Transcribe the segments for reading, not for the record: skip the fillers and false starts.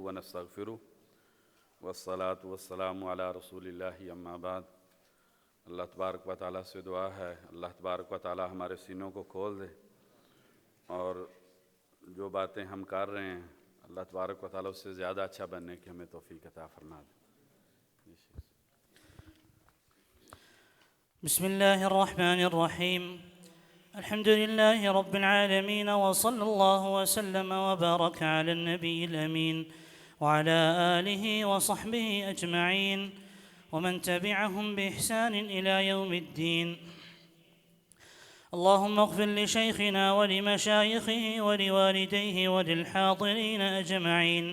ونستغفره والصلاة والسلام علی رسول اللہ اما بعد۔ اللہ تبارک و تعالیٰ سے دعا ہے اللہ تبارک و تعالیٰ ہمارے سینوں کو کھول دے اور جو باتیں ہم کر رہے ہیں اللہ تبارک و تعالیٰ اس سے زیادہ اچھا بننے کی ہمیں توفیق عطا فرما دے۔ بسم الله الرحمن الرحيم الحمد لله رب العالمين وصلى الله وسلم وبارك على النبي الأمين وعلى آله وصحبه أجمعين ومن تبعهم بإحسان إلى يوم الدين. اللهم اغفر لشيخنا ولمشايخه ولوالديه وللحاضرين أجمعين.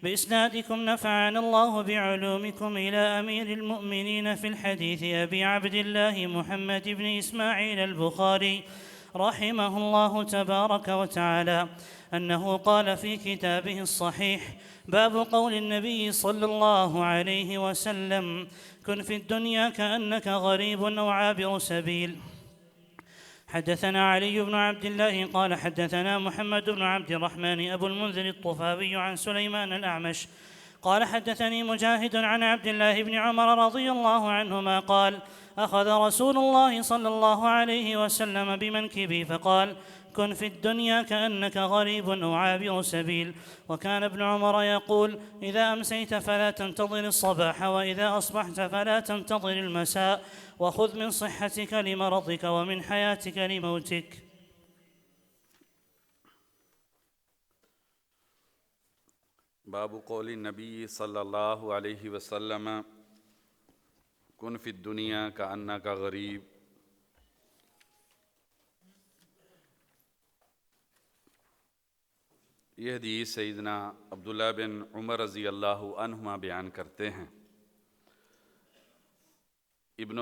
بإسنادكم نفعنا الله بعلومكم إلى أمير المؤمنين في الحديث أبي عبد الله محمد بن إسماعيل البخاري رحمه الله تبارك وتعالى أنه قال في كتابه الصحيح: باب قول النبي صلى الله عليه وسلم: كن في الدنيا كأنك غريب أو عابر سبيل. حدثنا علي بن عبد الله قال حدثنا محمد بن عبد الرحمن أبو المنذر الطفاوي عن سليمان الأعمش قال حدثني مجاهد عن عبد الله بن عمر رضي الله عنهما قال: أخذ رسول الله صلى الله عليه وسلم بمنكبي فقال: كن في الدنيا كأنك غريب أو عابر سبيل. وكان ابن عمر يقول: إذا أمسيت فلا تنتظر الصباح وإذا أصبحت فلا تنتظر المساء وخذ من صحتك لمرضك ومن حياتك لموتك. باب قول النبی صلی اللہ علیہ وسلم کن فی الدنیا کأنک غریب۔ یہ حدیث سیدنا عبداللہ بن عمر رضی اللہ عنہما بیان کرتے ہیں۔ ابن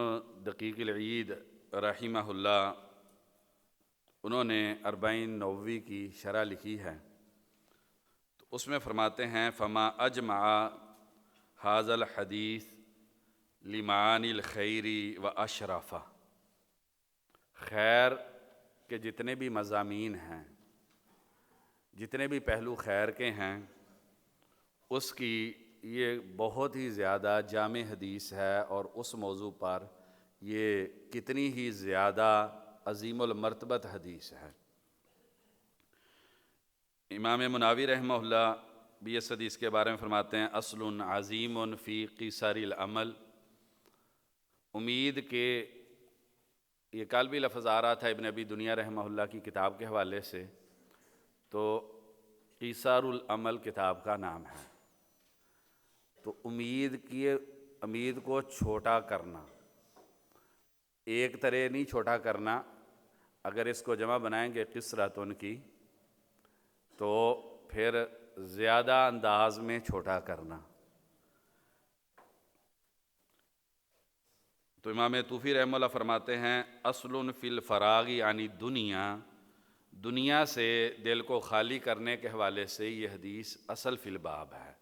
دقیق العید رحمہ اللہ انہوں نے 40 نووی کی شرح لکھی ہے، تو اس میں فرماتے ہیں: فما اجمع ھذا الحدیث لمعانی الخیر و اشرافہ۔ خیر کے جتنے بھی مضامین ہیں، جتنے بھی پہلو خیر کے ہیں، اس کی یہ بہت ہی زیادہ جامع حدیث ہے، اور اس موضوع پر یہ کتنی ہی زیادہ عظیم المرتبت حدیث ہے۔ امام مناوی رحمہ اللہ بھی اس حدیث کے بارے میں فرماتے ہیں: اصل عظیم فی قیصر العمل۔ امید کے یہ کل بھی لفظ آ رہا تھا ابن ابی دنیا رحمہ اللہ کی کتاب کے حوالے سے، تو قیصر العمل کتاب کا نام ہے۔ تو امید کو چھوٹا کرنا، ایک طرح نہیں چھوٹا کرنا، اگر اس کو جمع بنائیں گے قصرتن کی تو پھر زیادہ انداز میں چھوٹا کرنا۔ تو امام طوفی رحمہ اللہ فرماتے ہیں: اصل فی الفراغ یعنی دنیا سے دل کو خالی کرنے کے حوالے سے یہ حدیث اصل فی الباب ہے۔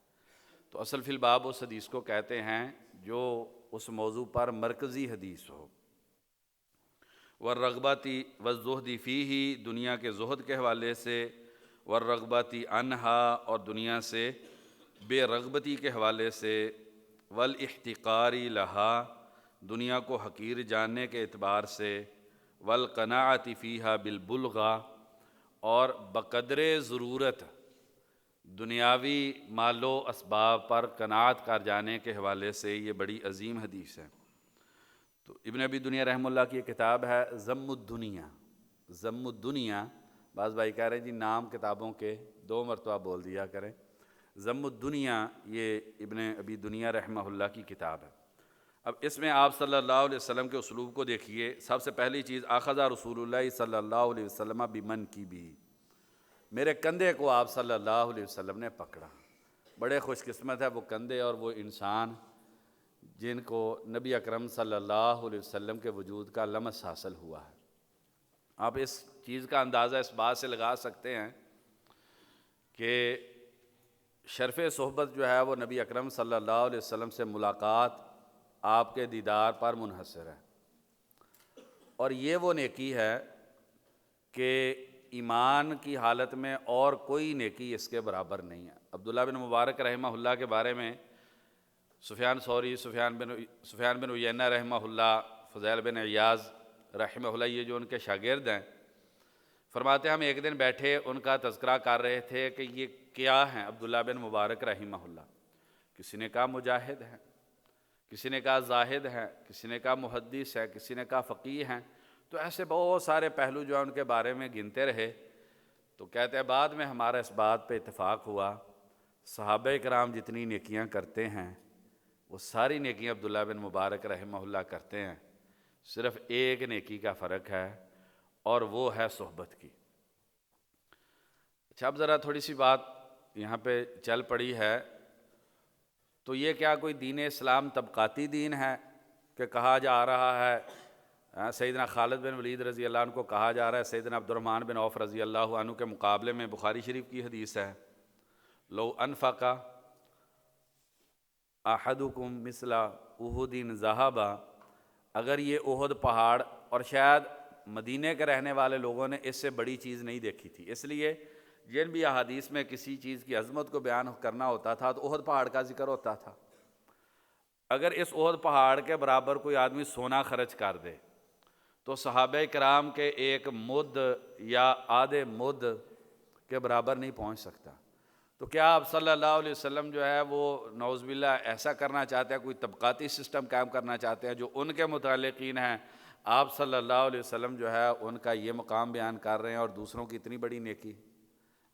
تو اصل فی الباب اس حدیث کو کہتے ہیں جو اس موضوع پر مرکزی حدیث ہو۔ والرغبۃ والزہد فیہ، دنیا کے زہد کے حوالے سے، والرغبۃ عنہا، اور دنیا سے بے رغبتی کے حوالے سے، والاحتقار لہا، دنیا کو حقیر جاننے کے اعتبار سے، والقناعۃ فیہا بالبلغہ، اور بقدر ضرورت دنیاوی مال و اسباب پر قناعت کر جانے کے حوالے سے یہ بڑی عظیم حدیث ہے۔ تو ابن ابی دنیا رحمہ اللہ کی یہ کتاب ہے ذم الدنیا۔ ذم الدنیا، بعض بھائی کہہ رہے ہیں جی نام کتابوں کے 2 مرتبہ بول دیا کریں۔ ذم الدنیا یہ ابن ابی دنیا رحمہ اللہ کی کتاب ہے۔ اب اس میں آپ صلی اللہ علیہ وسلم کے اسلوب کو دیکھیے۔ سب سے پہلی چیز، اخذ رسول اللہ صلی اللہ علیہ وسلم بمنکبی، میرے کندھے کو آپ صلی اللہ علیہ وسلم نے پکڑا۔ بڑے خوش قسمت ہے وہ کندھے اور وہ انسان جن کو نبی اکرم صلی اللہ علیہ وسلم کے وجود کا لمس حاصل ہوا ہے۔ آپ اس چیز کا اندازہ اس بات سے لگا سکتے ہیں کہ شرف صحبت جو ہے وہ نبی اکرم صلی اللہ علیہ وسلم سے ملاقات آپ کے دیدار پر منحصر ہے، اور یہ وہ نیکی ہے کہ ایمان کی حالت میں اور کوئی نیکی اس کے برابر نہیں ہے۔ اب عبداللہ بن مبارک رحمہ اللہ کے بارے میں سفیان ثوری، سفیان بن عیینہ رحمہ اللہ، فضیل بن عیاض رحمہ اللہ، یہ جو ان کے شاگرد ہیں، فرماتے ہیں ہم ایک دن بیٹھے ان کا تذکرہ کر رہے تھے کہ یہ کیا ہیں عبداللہ بن مبارک رحمہ اللہ. کسی نے کہا مجاہد ہیں، کسی نے کہا زاہد ہیں، کسی نے کہا محدث ہے، کسی نے کہا فقیہ ہیں. تو ایسے بہت سارے پہلو جو ہیں ان کے بارے میں گنتے رہے. تو کہتے ہیں بعد میں ہمارا اس بات پہ اتفاق ہوا صحابہ کرام جتنی نیکیاں کرتے ہیں وہ ساری نیکیاں عبداللہ بن مبارک رحمہ اللہ کرتے ہیں، صرف ایک نیکی کا فرق ہے اور وہ ہے صحبت کی. اچھا، اب ذرا تھوڑی سی بات یہاں پہ چل پڑی ہے، تو یہ کیا کوئی دین اسلام طبقاتی دین ہے کہ کہا جا رہا ہے سیدنا خالد بن ولید رضی اللہ عنہ کو کہا جا رہا ہے سیدنا عبد الرحمن بن عوف رضی اللہ عنہ کے مقابلے میں، بخاری شریف کی حدیث ہے، لو انفق احدکم مثل احد ذہبا، اگر یہ احد پہاڑ، اور شاید مدینے کے رہنے والے لوگوں نے اس سے بڑی چیز نہیں دیکھی تھی، اس لیے جن بھی احادیث میں کسی چیز کی عظمت کو بیان کرنا ہوتا تھا تو احد پہاڑ کا ذکر ہوتا تھا. اگر اس احد پہاڑ کے برابر کوئی آدمی سونا خرچ کر دے تو صحابہ کرام کے ایک مد یا آدھے مد کے برابر نہیں پہنچ سکتا. تو کیا آپ صلی اللہ علیہ وسلم جو ہے وہ نعوذ باللہ ایسا کرنا چاہتے ہیں، کوئی طبقاتی سسٹم قائم کرنا چاہتے ہیں جو ان کے متعلقین ہیں؟ آپ صلی اللہ علیہ وسلم جو ہے ان کا یہ مقام بیان کر رہے ہیں اور دوسروں کی اتنی بڑی نیکی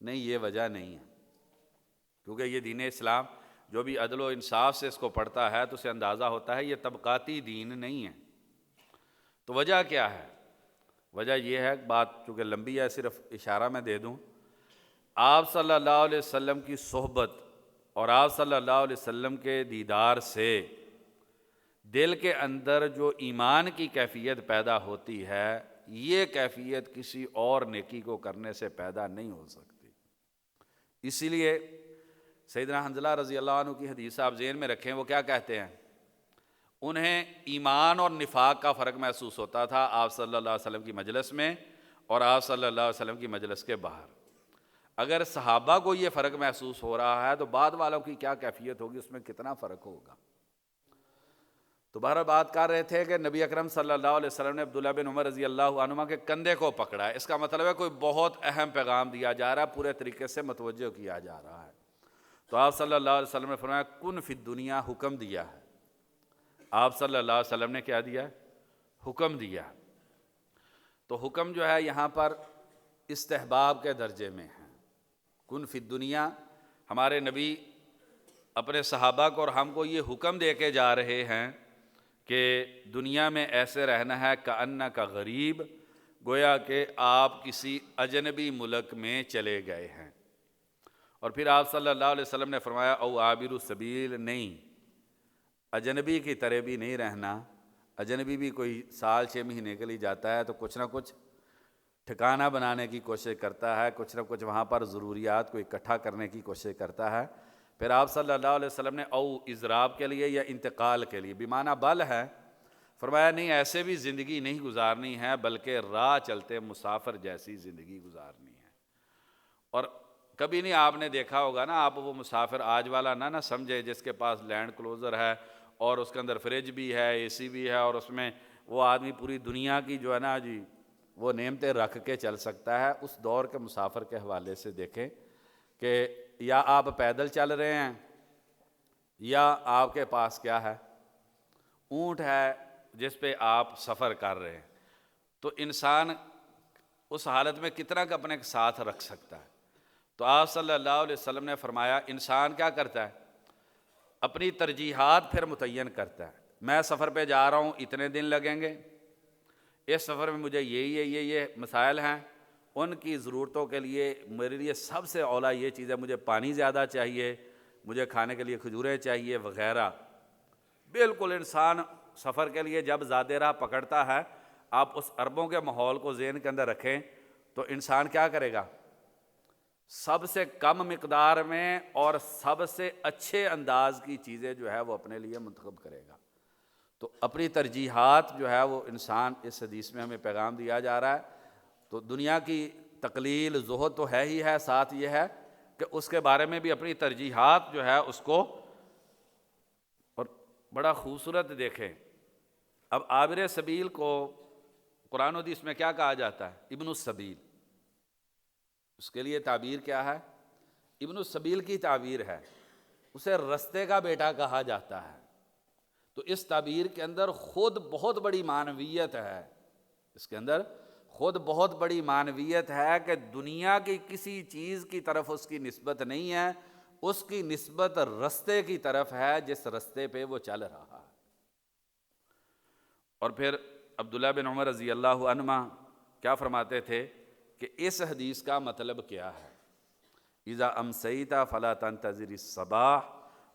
نہیں، یہ وجہ نہیں ہے. کیونکہ یہ دین اسلام جو بھی عدل و انصاف سے اس کو پڑھتا ہے تو اسے اندازہ ہوتا ہے یہ طبقاتی دین نہیں ہے. تو وجہ کیا ہے؟ وجہ یہ ہے، بات چونکہ لمبی ہے صرف اشارہ میں دے دوں، آپ صلی اللہ علیہ وسلم کی صحبت اور آپ صلی اللہ علیہ وسلم کے دیدار سے دل کے اندر جو ایمان کی کیفیت پیدا ہوتی ہے، یہ کیفیت کسی اور نیکی کو کرنے سے پیدا نہیں ہو سکتی. اسی لیے سیدنا حنظلہ رضی اللہ عنہ کی حدیث آپ ذہن میں رکھیں، وہ کیا کہتے ہیں؟ انہیں ایمان اور نفاق کا فرق محسوس ہوتا تھا آپ صلی اللہ علیہ وسلم کی مجلس میں اور آپ صلی اللہ علیہ وسلم کی مجلس کے باہر. اگر صحابہ کو یہ فرق محسوس ہو رہا ہے تو بعد والوں کی کیا کیفیت ہوگی، اس میں کتنا فرق ہوگا. تو بہرحال بات کر رہے تھے کہ نبی اکرم صلی اللہ علیہ وسلم نے عبداللہ بن عمر رضی اللہ عنہما کے کندھے کو پکڑا ہے. اس کا مطلب ہے کوئی بہت اہم پیغام دیا جا رہا ہے، پورے طریقے سے متوجہ کیا جا رہا ہے. تو آپ صلی اللہ علیہ وسلم نے فرمایا کن فی الدنیا، حکم دیا ہے. آپ صلی اللہ علیہ وسلم نے کیا دیا؟ حکم دیا. تو حکم جو ہے یہاں پر استحباب کے درجے میں ہے. کن فی الدنیا، ہمارے نبی اپنے صحابہ کو اور ہم کو یہ حکم دے کے جا رہے ہیں کہ دنیا میں ایسے رہنا ہے کأنک غریب، گویا کہ آپ کسی اجنبی ملک میں چلے گئے ہیں. اور پھر آپ صلی اللہ علیہ وسلم نے فرمایا او عابر السبیل، نہیں، اجنبی کی طرح بھی نہیں رہنا. اجنبی بھی کوئی سال 6 مہینے کے لیے جاتا ہے تو کچھ نہ کچھ ٹھکانہ بنانے کی کوشش کرتا ہے، کچھ نہ کچھ وہاں پر ضروریات کو اکٹھا کرنے کی کوشش کرتا ہے. پھر آپ صلی اللہ علیہ وسلم نے او اضراب کے لیے یا انتقال کے لیے بمعنی بل ہے، فرمایا نہیں، ایسے بھی زندگی نہیں گزارنی ہے بلکہ راہ چلتے مسافر جیسی زندگی گزارنی ہے. اور کبھی نہیں آپ نے دیکھا ہوگا نا، آپ وہ مسافر آج والا نہ سمجھے جس کے پاس لینڈ کلوزر ہے اور اس کے اندر فریج بھی ہے، اے سی بھی ہے، اور اس میں وہ آدمی پوری دنیا کی جو ہے نا جی وہ نعمتیں رکھ کے چل سکتا ہے. اس دور کے مسافر کے حوالے سے دیکھیں کہ یا آپ پیدل چل رہے ہیں یا آپ کے پاس کیا ہے، اونٹ ہے جس پہ آپ سفر کر رہے ہیں. تو انسان اس حالت میں کتنا کا اپنے ساتھ رکھ سکتا ہے. تو آپ صلی اللہ علیہ وسلم نے فرمایا انسان کیا کرتا ہے، اپنی ترجیحات پھر متعین کرتا ہے. میں سفر پہ جا رہا ہوں، اتنے دن لگیں گے، اس سفر میں مجھے یہ مسائل ہیں، ان کی ضرورتوں کے لیے میرے لیے سب سے اولا یہ چیز ہے، مجھے پانی زیادہ چاہیے، مجھے کھانے کے لیے کھجوریں چاہیے وغیرہ. بالکل انسان سفر کے لیے جب زیادہ راہ پکڑتا ہے، آپ اس عربوں کے ماحول کو ذہن کے اندر رکھیں تو انسان کیا کرے گا، سب سے کم مقدار میں اور سب سے اچھے انداز کی چیزیں جو ہے وہ اپنے لیے منتخب کرے گا. تو اپنی ترجیحات جو ہے وہ انسان، اس حدیث میں ہمیں پیغام دیا جا رہا ہے. تو دنیا کی تقلیل زہد تو ہے ہی ہے، ساتھ یہ ہے کہ اس کے بارے میں بھی اپنی ترجیحات جو ہے اس کو، اور بڑا خوبصورت دیکھیں، اب عابر سبیل کو قرآن و حدیث میں کیا کہا جاتا ہے؟ ابن السبیل۔ اس کے لیے تعبیر کیا ہے؟ ابن السبیل کی تعبیر ہے، اسے رستے کا بیٹا کہا جاتا ہے۔ تو اس تعبیر کے اندر خود بہت بڑی معنویت ہے، اس کے اندر خود بہت بڑی معنویت ہے کہ دنیا کی کسی چیز کی طرف اس کی نسبت نہیں ہے، اس کی نسبت رستے کی طرف ہے جس رستے پہ وہ چل رہا ہے۔ اور پھر عبداللہ بن عمر رضی اللہ عنہما کیا فرماتے تھے کہ اس حدیث کا مطلب کیا ہے؟ اذا امسیت فلا تنتظر الصباح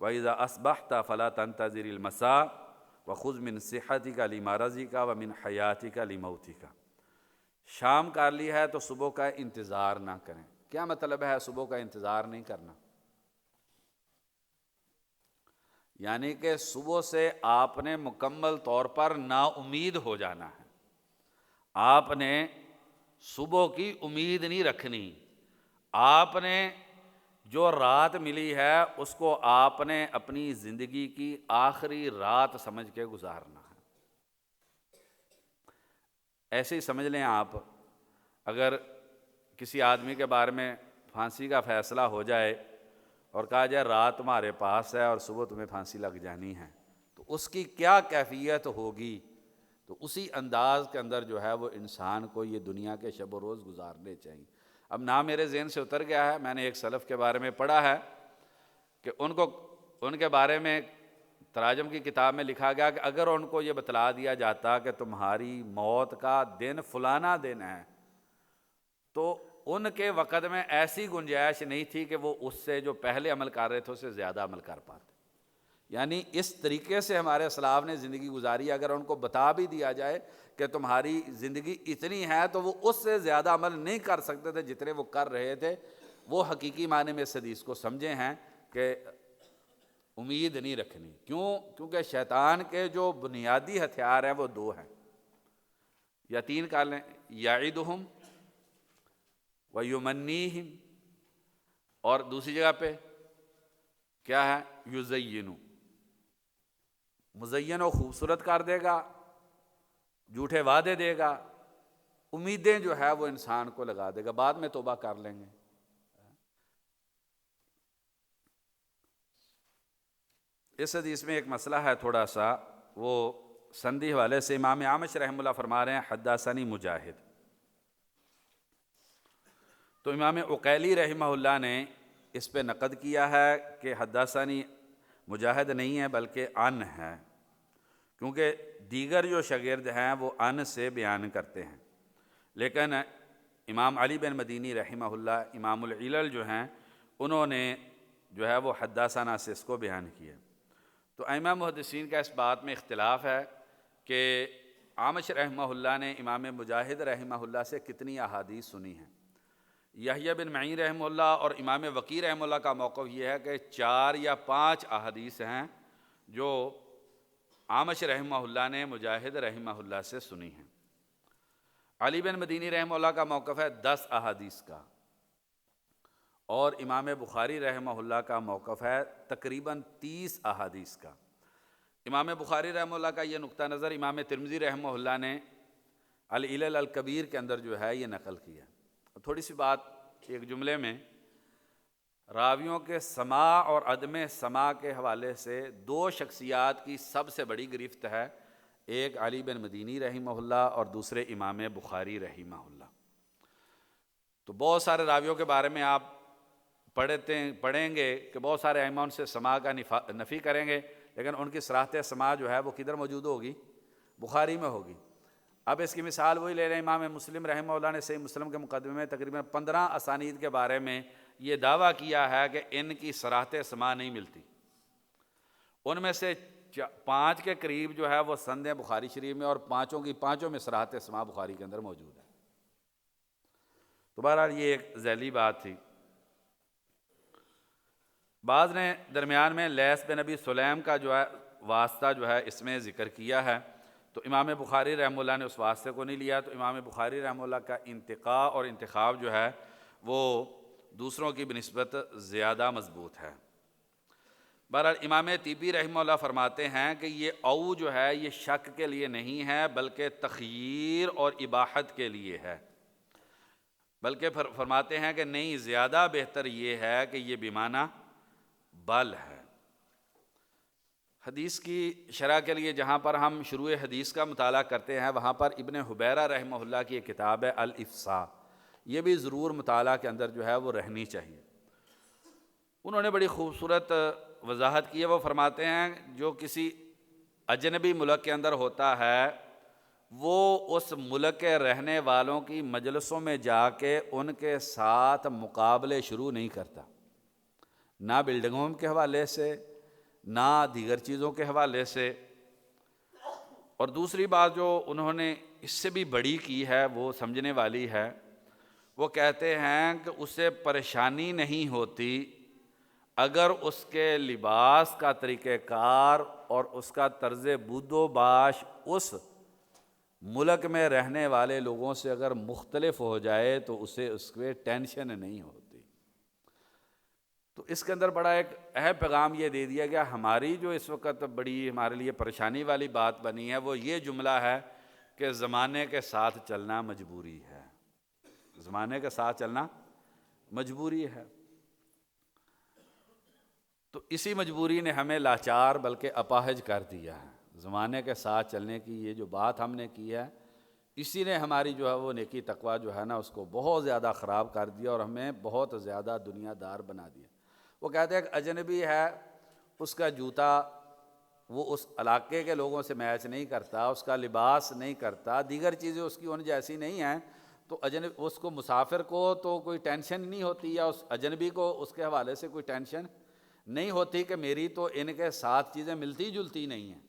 واذا اصبحت فلا تنتظر المساء وخذ من صحتك لمرضك ومن حیاتك لموتك۔ شام کر لی ہے تو صبح کا انتظار نہ کریں۔ کیا مطلب ہے صبح کا انتظار نہیں کرنا؟ یعنی کہ صبح سے آپ نے مکمل طور پر نا امید ہو جانا ہے، آپ نے صبح کی امید نہیں رکھنی، آپ نے جو رات ملی ہے اس کو آپ نے اپنی زندگی کی آخری رات سمجھ کے گزارنا ہے۔ ایسے ہی سمجھ لیں آپ، اگر کسی آدمی کے بارے میں پھانسی کا فیصلہ ہو جائے اور کہا جائے رات تمہارے پاس ہے اور صبح تمہیں پھانسی لگ جانی ہے، تو اس کی کیا کیفیت ہوگی؟ تو اسی انداز کے اندر جو ہے وہ انسان کو یہ دنیا کے شب و روز گزارنے چاہیے۔ اب نام میرے ذہن سے اتر گیا ہے، میں نے ایک سلف کے بارے میں پڑھا ہے کہ ان کے بارے میں تراجم کی کتاب میں لکھا گیا کہ اگر ان کو یہ بتلا دیا جاتا کہ تمہاری موت کا دن فلانا دن ہے، تو ان کے وقت میں ایسی گنجائش نہیں تھی کہ وہ اس سے جو پہلے عمل کر رہے تھے اس سے زیادہ عمل کر پاتے۔ یعنی اس طریقے سے ہمارے اسلاف نے زندگی گزاری، اگر ان کو بتا بھی دیا جائے کہ تمہاری زندگی اتنی ہے تو وہ اس سے زیادہ عمل نہیں کر سکتے تھے جتنے وہ کر رہے تھے۔ وہ حقیقی معنی میں اس حدیث کو سمجھے ہیں کہ امید نہیں رکھنی۔ کیونکہ شیطان کے جو بنیادی ہتھیار ہیں وہ دو ہیں، یا تین کر لیں، یعدہم ویمنیہم، اور دوسری جگہ پہ کیا ہے؟ یزینو، مزین و خوبصورت کر دے گا، جھوٹے وعدے دے گا، امیدیں جو ہے وہ انسان کو لگا دے گا، بعد میں توبہ کر لیں گے۔ اس حدیث میں ایک مسئلہ ہے تھوڑا سا، وہ سندی حوالے سے امام اعمش رحمہ اللہ فرما رہے ہیں حدثنی مجاہد، تو امام عقیلی رحمہ اللہ نے اس پہ نقد کیا ہے کہ حدثنی مجاہد نہیں ہے بلکہ ان ہے، کیونکہ دیگر جو شاگرد ہیں وہ ان سے بیان کرتے ہیں، لیکن امام علی بن مدینی رحمہ اللہ امام العلل جو ہیں انہوں نے جو ہے وہ حدثنا سے اس کو بیان کیا۔ تو ائمہ محدثین کا اس بات میں اختلاف ہے کہ اعمش رحمہ اللہ نے امام مجاہد رحمہ اللہ سے کتنی احادیث سنی ہیں۔ یحییٰ بن معین رحمہ اللہ اور امام وقی رحمہ اللہ کا موقف یہ ہے کہ 4 یا 5 احادیث ہیں جو اعمش رحمہ اللہ نے مجاہد رحمہ اللہ سے سنی ہیں۔ علی بن مدینی رحمہ اللہ کا موقف ہے 10 احادیث کا، اور امام بخاری رحمہ اللہ کا موقف ہے تقریباً 30 احادیث کا۔ امام بخاری رحمہ اللہ کا یہ نقطہ نظر امام ترمذی رحمہ اللہ نے العلل الکبیر کے اندر جو ہے یہ نقل کیا۔ تھوڑی سی بات ایک جملے میں، راویوں کے سماع اور عدم سماع کے حوالے سے 2 شخصیات کی سب سے بڑی گرفت ہے، ایک علی بن مدینی رحمہ اللہ اور دوسرے امام بخاری رحمہ اللہ۔ تو بہت سارے راویوں کے بارے میں آپ پڑھیں گے کہ بہت سارے ائمہ ان سے سماع کا نفی کریں گے، لیکن ان کی صراحت سماع جو ہے وہ کدھر موجود ہوگی؟ بخاری میں ہوگی۔ اب اس کی مثال وہی لے رہے ہیں، امام مسلم رحمہ اللہ نے صحیح مسلم کے مقدمے میں تقریباً 15 اسانید کے بارے میں یہ دعویٰ کیا ہے کہ ان کی صراحت سماع نہیں ملتی۔ ان میں سے 5 کے قریب جو ہے وہ سند بخاری شریف میں، اور 5 میں صراحت سماع بخاری کے اندر موجود ہے۔ تو بہرحال یہ ایک ذیلی بات تھی۔ بعض نے درمیان میں لیث بن ابی سلیم کا جو ہے واسطہ جو ہے اس میں ذکر کیا ہے، تو امام بخاری رحمہ اللہ نے اس واسطے کو نہیں لیا، تو امام بخاری رحمہ اللہ کا انتقاء اور انتخاب جو ہے وہ دوسروں کی بنسبت زیادہ مضبوط ہے۔ بہرحال امام طیبی رحمہ اللہ فرماتے ہیں کہ یہ او جو ہے یہ شک کے لیے نہیں ہے بلکہ تخییر اور اباحت کے لیے ہے، بلکہ فرماتے ہیں کہ نہیں، زیادہ بہتر یہ ہے کہ یہ بمعنی بل ہے۔ حدیث کی شرح کے لیے جہاں پر ہم شروع حدیث کا مطالعہ کرتے ہیں وہاں پر ابن حبیرہ رحمہ اللہ کی ایک کتاب ہے الافصاح، یہ بھی ضرور مطالعہ کے اندر جو ہے وہ رہنی چاہیے۔ انہوں نے بڑی خوبصورت وضاحت کی ہے، وہ فرماتے ہیں جو کسی اجنبی ملک کے اندر ہوتا ہے وہ اس ملک کے رہنے والوں کی مجلسوں میں جا کے ان کے ساتھ مقابلے شروع نہیں کرتا، نہ بلڈنگوں کے حوالے سے نہ دیگر چیزوں کے حوالے سے۔ اور دوسری بات جو انہوں نے اس سے بھی بڑی کی ہے وہ سمجھنے والی ہے، وہ کہتے ہیں کہ اسے پریشانی نہیں ہوتی اگر اس کے لباس کا طریقہ کار اور اس کا طرز بود و باش اس ملک میں رہنے والے لوگوں سے اگر مختلف ہو جائے تو اسے اس پہ ٹینشن نہیں ہوتی۔ تو اس کے اندر بڑا ایک اہم پیغام یہ دے دیا گیا۔ ہماری جو اس وقت بڑی ہمارے لیے پریشانی والی بات بنی ہے وہ یہ جملہ ہے کہ زمانے کے ساتھ چلنا مجبوری ہے، زمانے کے ساتھ چلنا مجبوری ہے۔ تو اسی مجبوری نے ہمیں لاچار بلکہ اپاہج کر دیا ہے۔ زمانے کے ساتھ چلنے کی یہ جو بات ہم نے کی ہے اسی نے ہماری جو ہے وہ نیکی تقویٰ جو ہے نا اس کو بہت زیادہ خراب کر دیا اور ہمیں بہت زیادہ دنیا دار بنا دیا۔ وہ کہتے ہیں کہ اجنبی ہے، اس کا جوتا وہ اس علاقے کے لوگوں سے میچ نہیں کرتا، اس کا لباس نہیں کرتا، دیگر چیزیں اس کی ان جیسی نہیں ہیں، تو اس کو مسافر کو تو کوئی ٹینشن نہیں ہوتی یا اس اجنبی کو اس کے حوالے سے کوئی ٹینشن نہیں ہوتی کہ میری تو ان کے ساتھ چیزیں ملتی جلتی نہیں ہیں،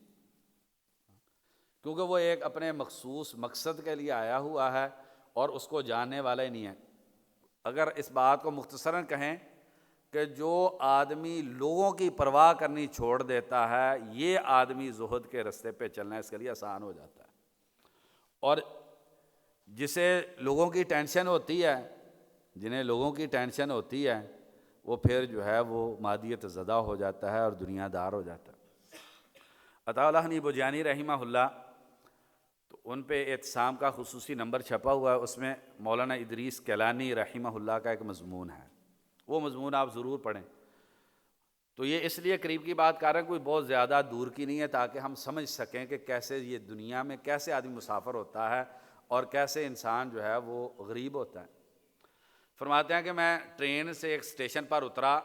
کیونکہ وہ ایک اپنے مخصوص مقصد کے لیے آیا ہوا ہے اور اس کو جاننے والا ہی نہیں ہے۔ اگر اس بات کو مختصراً کہیں کہ جو آدمی لوگوں کی پرواہ کرنی چھوڑ دیتا ہے یہ آدمی زہد کے رستے پہ چلنا اس کے لیے آسان ہو جاتا ہے، اور جسے لوگوں کی ٹینشن ہوتی ہے، جنہیں لوگوں کی ٹینشن ہوتی ہے وہ پھر جو ہے وہ مادیت زدہ ہو جاتا ہے اور دنیا دار ہو جاتا ہے۔ عطا اللہ نیبوجانی رحمہ اللہ، تو ان پہ اعتصام کا خصوصی نمبر چھپا ہوا ہے، اس میں مولانا ادریس کیلانی رحمہ اللہ کا ایک مضمون ہے، وہ مضمون آپ ضرور پڑھیں۔ تو یہ اس لیے قریب کی بات کر رہے ہیں، کوئی بہت زیادہ دور کی نہیں ہے، تاکہ ہم سمجھ سکیں کہ کیسے یہ دنیا میں کیسے آدمی مسافر ہوتا ہے اور کیسے انسان جو ہے وہ غریب ہوتا ہے۔ فرماتے ہیں کہ میں ٹرین سے ایک اسٹیشن پر اترا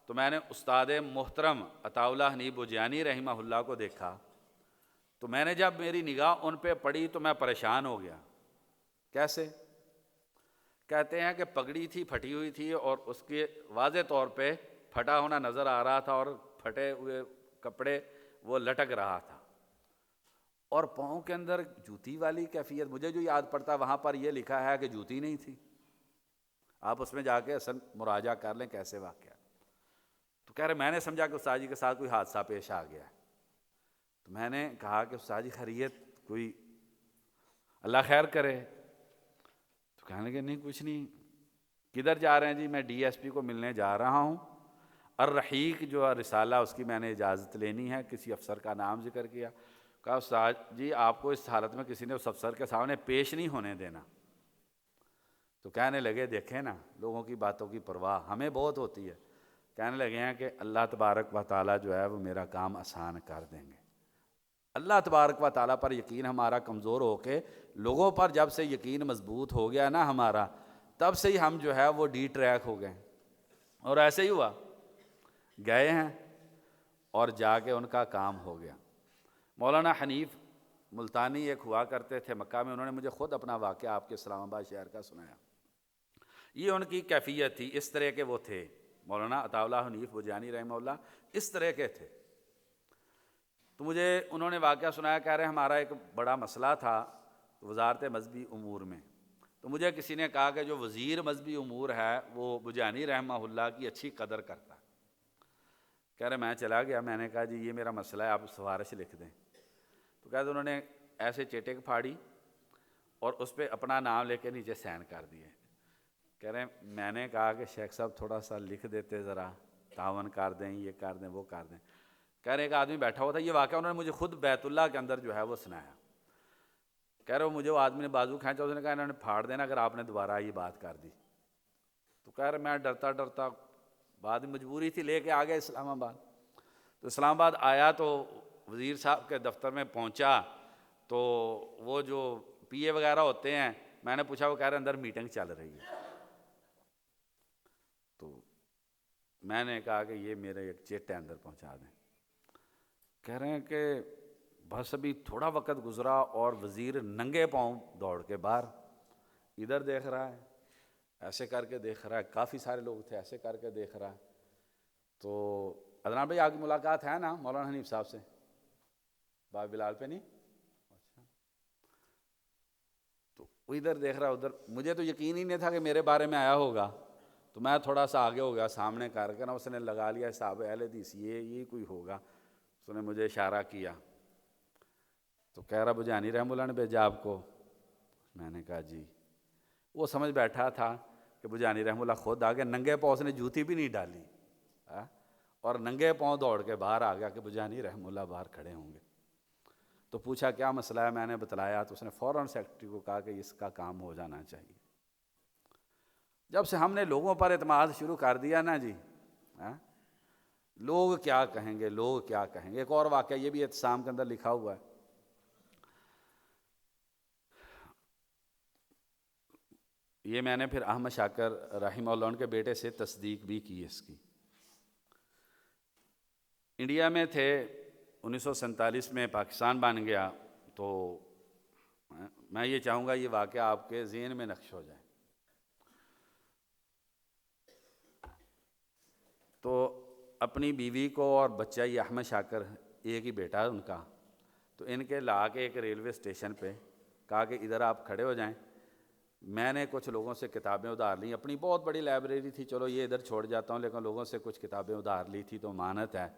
تو میں نے استاد محترم عطا اللہ نیبوجانی رحمہ اللہ کو دیکھا، تو میں نے جب میری نگاہ ان پہ پڑی تو میں پریشان ہو گیا۔ کیسے؟ کہتے ہیں کہ پگڑی تھی پھٹی ہوئی تھی اور اس کے واضح طور پہ پھٹا ہونا نظر آ رہا تھا اور پھٹے ہوئے کپڑے وہ لٹک رہا تھا، اور پاؤں کے اندر جوتی والی کیفیت، مجھے جو یاد پڑتا وہاں پر یہ لکھا ہے کہ جوتی نہیں تھی، آپ اس میں جا کے اصل مراجعہ کر لیں کیسے واقعہ۔ تو کہہ رہے میں نے سمجھا کہ استاد جی کے ساتھ کوئی حادثہ پیش آ گیا ہے، تو میں نے کہا کہ استاد جی خیریت، کوئی اللہ خیر کرے؟ تو کہنے لگے نہیں کچھ نہیں۔ کدھر جا رہے ہیں؟ جی میں ڈی ایس پی کو ملنے جا رہا ہوں، الرحیق جو رسالہ اس کی میں نے اجازت لینی ہے، کسی افسر کا نام ذکر کیا، کہا استاد جی آپ کو اس حالت میں کسی نے اس افسر کے سامنے پیش نہیں ہونے دینا۔ تو کہنے لگے دیکھیں نا، لوگوں کی باتوں کی پرواہ ہمیں بہت ہوتی ہے، کہنے لگے ہیں کہ اللہ تبارک و تعالیٰ جو ہے وہ میرا کام آسان کر دیں گے۔ اللہ تبارک و تعالیٰ پر یقین ہمارا کمزور ہو کے لوگوں پر جب سے یقین مضبوط ہو گیا نا ہمارا، تب سے ہی ہم جو ہے وہ ڈی ٹریک ہو گئے، اور ایسے ہی ہوا، گئے ہیں اور جا کے ان کا کام ہو گیا۔ مولانا حنیف ملتانی ایک ہوا کرتے تھے مکہ میں، انہوں نے مجھے خود اپنا واقعہ آپ کے اسلام آباد شہر کا سنایا۔ یہ ان کی کیفیت تھی، اس طرح کے وہ تھے، مولانا عطا اللہ حنیف بوجانی رحمہ اللہ اس طرح کے تھے۔ تو مجھے انہوں نے واقعہ سنایا، کہہ رہے ہمارا ایک بڑا مسئلہ تھا وزارت مذہبی امور میں، تو مجھے کسی نے کہا کہ جو وزیر مذہبی امور ہے وہ بوجانی رحمہ اللہ کی اچھی قدر کرتا ہے۔ کہہ رہے میں چلا گیا، میں نے کہا جی یہ میرا مسئلہ ہے، آپ سفارش لکھ دیں۔ تو کہتے انہوں نے ایسے چیٹک پھاڑی اور اس پہ اپنا نام لے کے نیچے سائن کر دیے۔ کہہ رہے ہیں میں نے کہا کہ شیخ صاحب تھوڑا سا لکھ دیتے ذرا، تعاون کر دیں، یہ کر دیں وہ کر دیں. کہہ رہے ایک آدمی بیٹھا ہوا تھا، یہ واقعہ انہوں نے مجھے خود بیت اللہ کے اندر جو ہے وہ سنایا. کہہ رہے مجھے وہ آدمی نے بازو کھینچا، اس نے کہا انہوں نے پھاڑ دینا اگر آپ نے دوبارہ یہ بات کر دی. تو کہہ رہے میں ڈرتا ڈرتا، بعد مجبوری تھی، لے کے آ گیا اسلام آباد. تو اسلام آباد آیا تو وزیر صاحب کے دفتر میں پہنچا تو وہ جو پی اے وغیرہ ہوتے ہیں، میں نے پوچھا، وہ کہہ رہے اندر میٹنگ چل رہی ہے. تو میں نے کہا کہ یہ میرے ایک چٹ ہے اندر پہنچا دیں. کہہ رہے ہیں کہ بس ابھی تھوڑا وقت گزرا اور وزیر ننگے پاؤں دوڑ کے باہر، ادھر دیکھ رہا ہے، ایسے کر کے دیکھ رہا ہے، کافی سارے لوگ تھے، ایسے کر کے دیکھ رہا ہے. تو عدنان بھائی آپ کی ملاقات ہے نا مولانا حنیف صاحب سے؟ باب بلال پہ نہیں؟ اچھا. تو وہ ادھر دیکھ رہا ہے ادھر، مجھے تو یقین ہی نہیں تھا کہ میرے بارے میں آیا ہوگا. تو میں تھوڑا سا آگے ہو گیا سامنے کر کے نا، اس نے لگا لیا صاحب اہل حدیث یہ کوئی ہوگا. اس نے مجھے اشارہ کیا تو کہہ رہا بجانی رحمہ اللہ نے بھیجا آپ کو؟ میں نے کہا جی. وہ سمجھ بیٹھا تھا کہ بجانی رحمہ اللہ خود آگے، ننگے پاؤں، اس نے جوتی بھی نہیں ڈالی اور ننگے پاؤں دوڑ کے باہر آ گیا کہ بجانی رحمہ اللہ باہر کھڑے ہوں گے. تو پوچھا کیا مسئلہ ہے، میں نے بتلایا تو اس نے فوراً سیکرٹری کو کہا کہ اس کا کام ہو جانا چاہیے. جب سے ہم نے لوگوں پر اعتماد شروع کر دیا نا جی، لوگ کیا کہیں گے، لوگ کیا کہیں گے. ایک اور واقعہ یہ بھی اعتصام کے اندر لکھا ہوا ہے. یہ میں نے پھر احمد شاکر رحمہ اللہ عنہ کے بیٹے سے تصدیق بھی کی اس کی. انڈیا میں تھے 1947 میں، پاکستان بن گیا. تو میں یہ چاہوں گا یہ واقعہ آپ کے ذہن میں نقش ہو جائے. تو اپنی بیوی کو اور بچہ، یہ احمد شاکر ایک ہی بیٹا ہے ان کا، تو ان کے لا کے ایک ریلوے اسٹیشن پہ کہا کہ ادھر آپ کھڑے ہو جائیں. میں نے کچھ لوگوں سے کتابیں ادھار لیں، اپنی بہت بڑی لائبریری تھی، چلو یہ ادھر چھوڑ جاتا ہوں، لیکن لوگوں سے کچھ کتابیں ادھار لی تھی تو امانت ہے،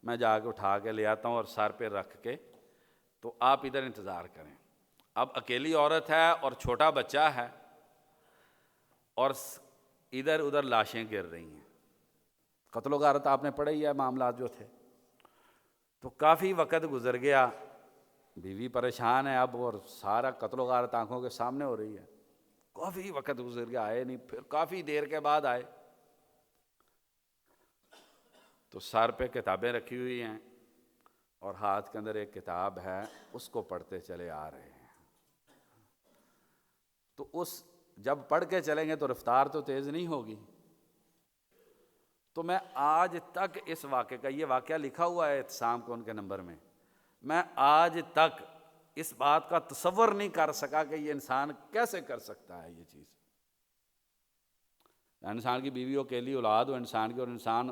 میں جا کے اٹھا کے لے آتا ہوں اور سر پہ رکھ کے، تو آپ ادھر انتظار کریں. اب اکیلی عورت ہے اور چھوٹا بچہ ہے اور ادھر ادھر لاشیں گر رہی ہیں. قتل و غارت آپ نے پڑھے ہی ہے معاملات جو تھے. تو کافی وقت گزر گیا، بیوی پریشان ہے اب، اور سارا قتل و غارت آنکھوں کے سامنے ہو رہی ہے. کافی وقت گزر گیا، آئے نہیں. پھر کافی دیر کے بعد آئے تو سر پہ کتابیں رکھی ہوئی ہیں اور ہاتھ کے اندر ایک کتاب ہے، اس کو پڑھتے چلے آ رہے ہیں. تو جب پڑھ کے چلیں گے تو رفتار تو تیز نہیں ہوگی. تو میں آج تک اس واقعے کا، یہ واقعہ لکھا ہوا ہے اعتصام کو ان کے نمبر میں، میں آج تک اس بات کا تصور نہیں کر سکا کہ یہ انسان کیسے کر سکتا ہے یہ چیز. انسان کی بیوی ہو، اکیلی اولاد ہو انسان کی، اور انسان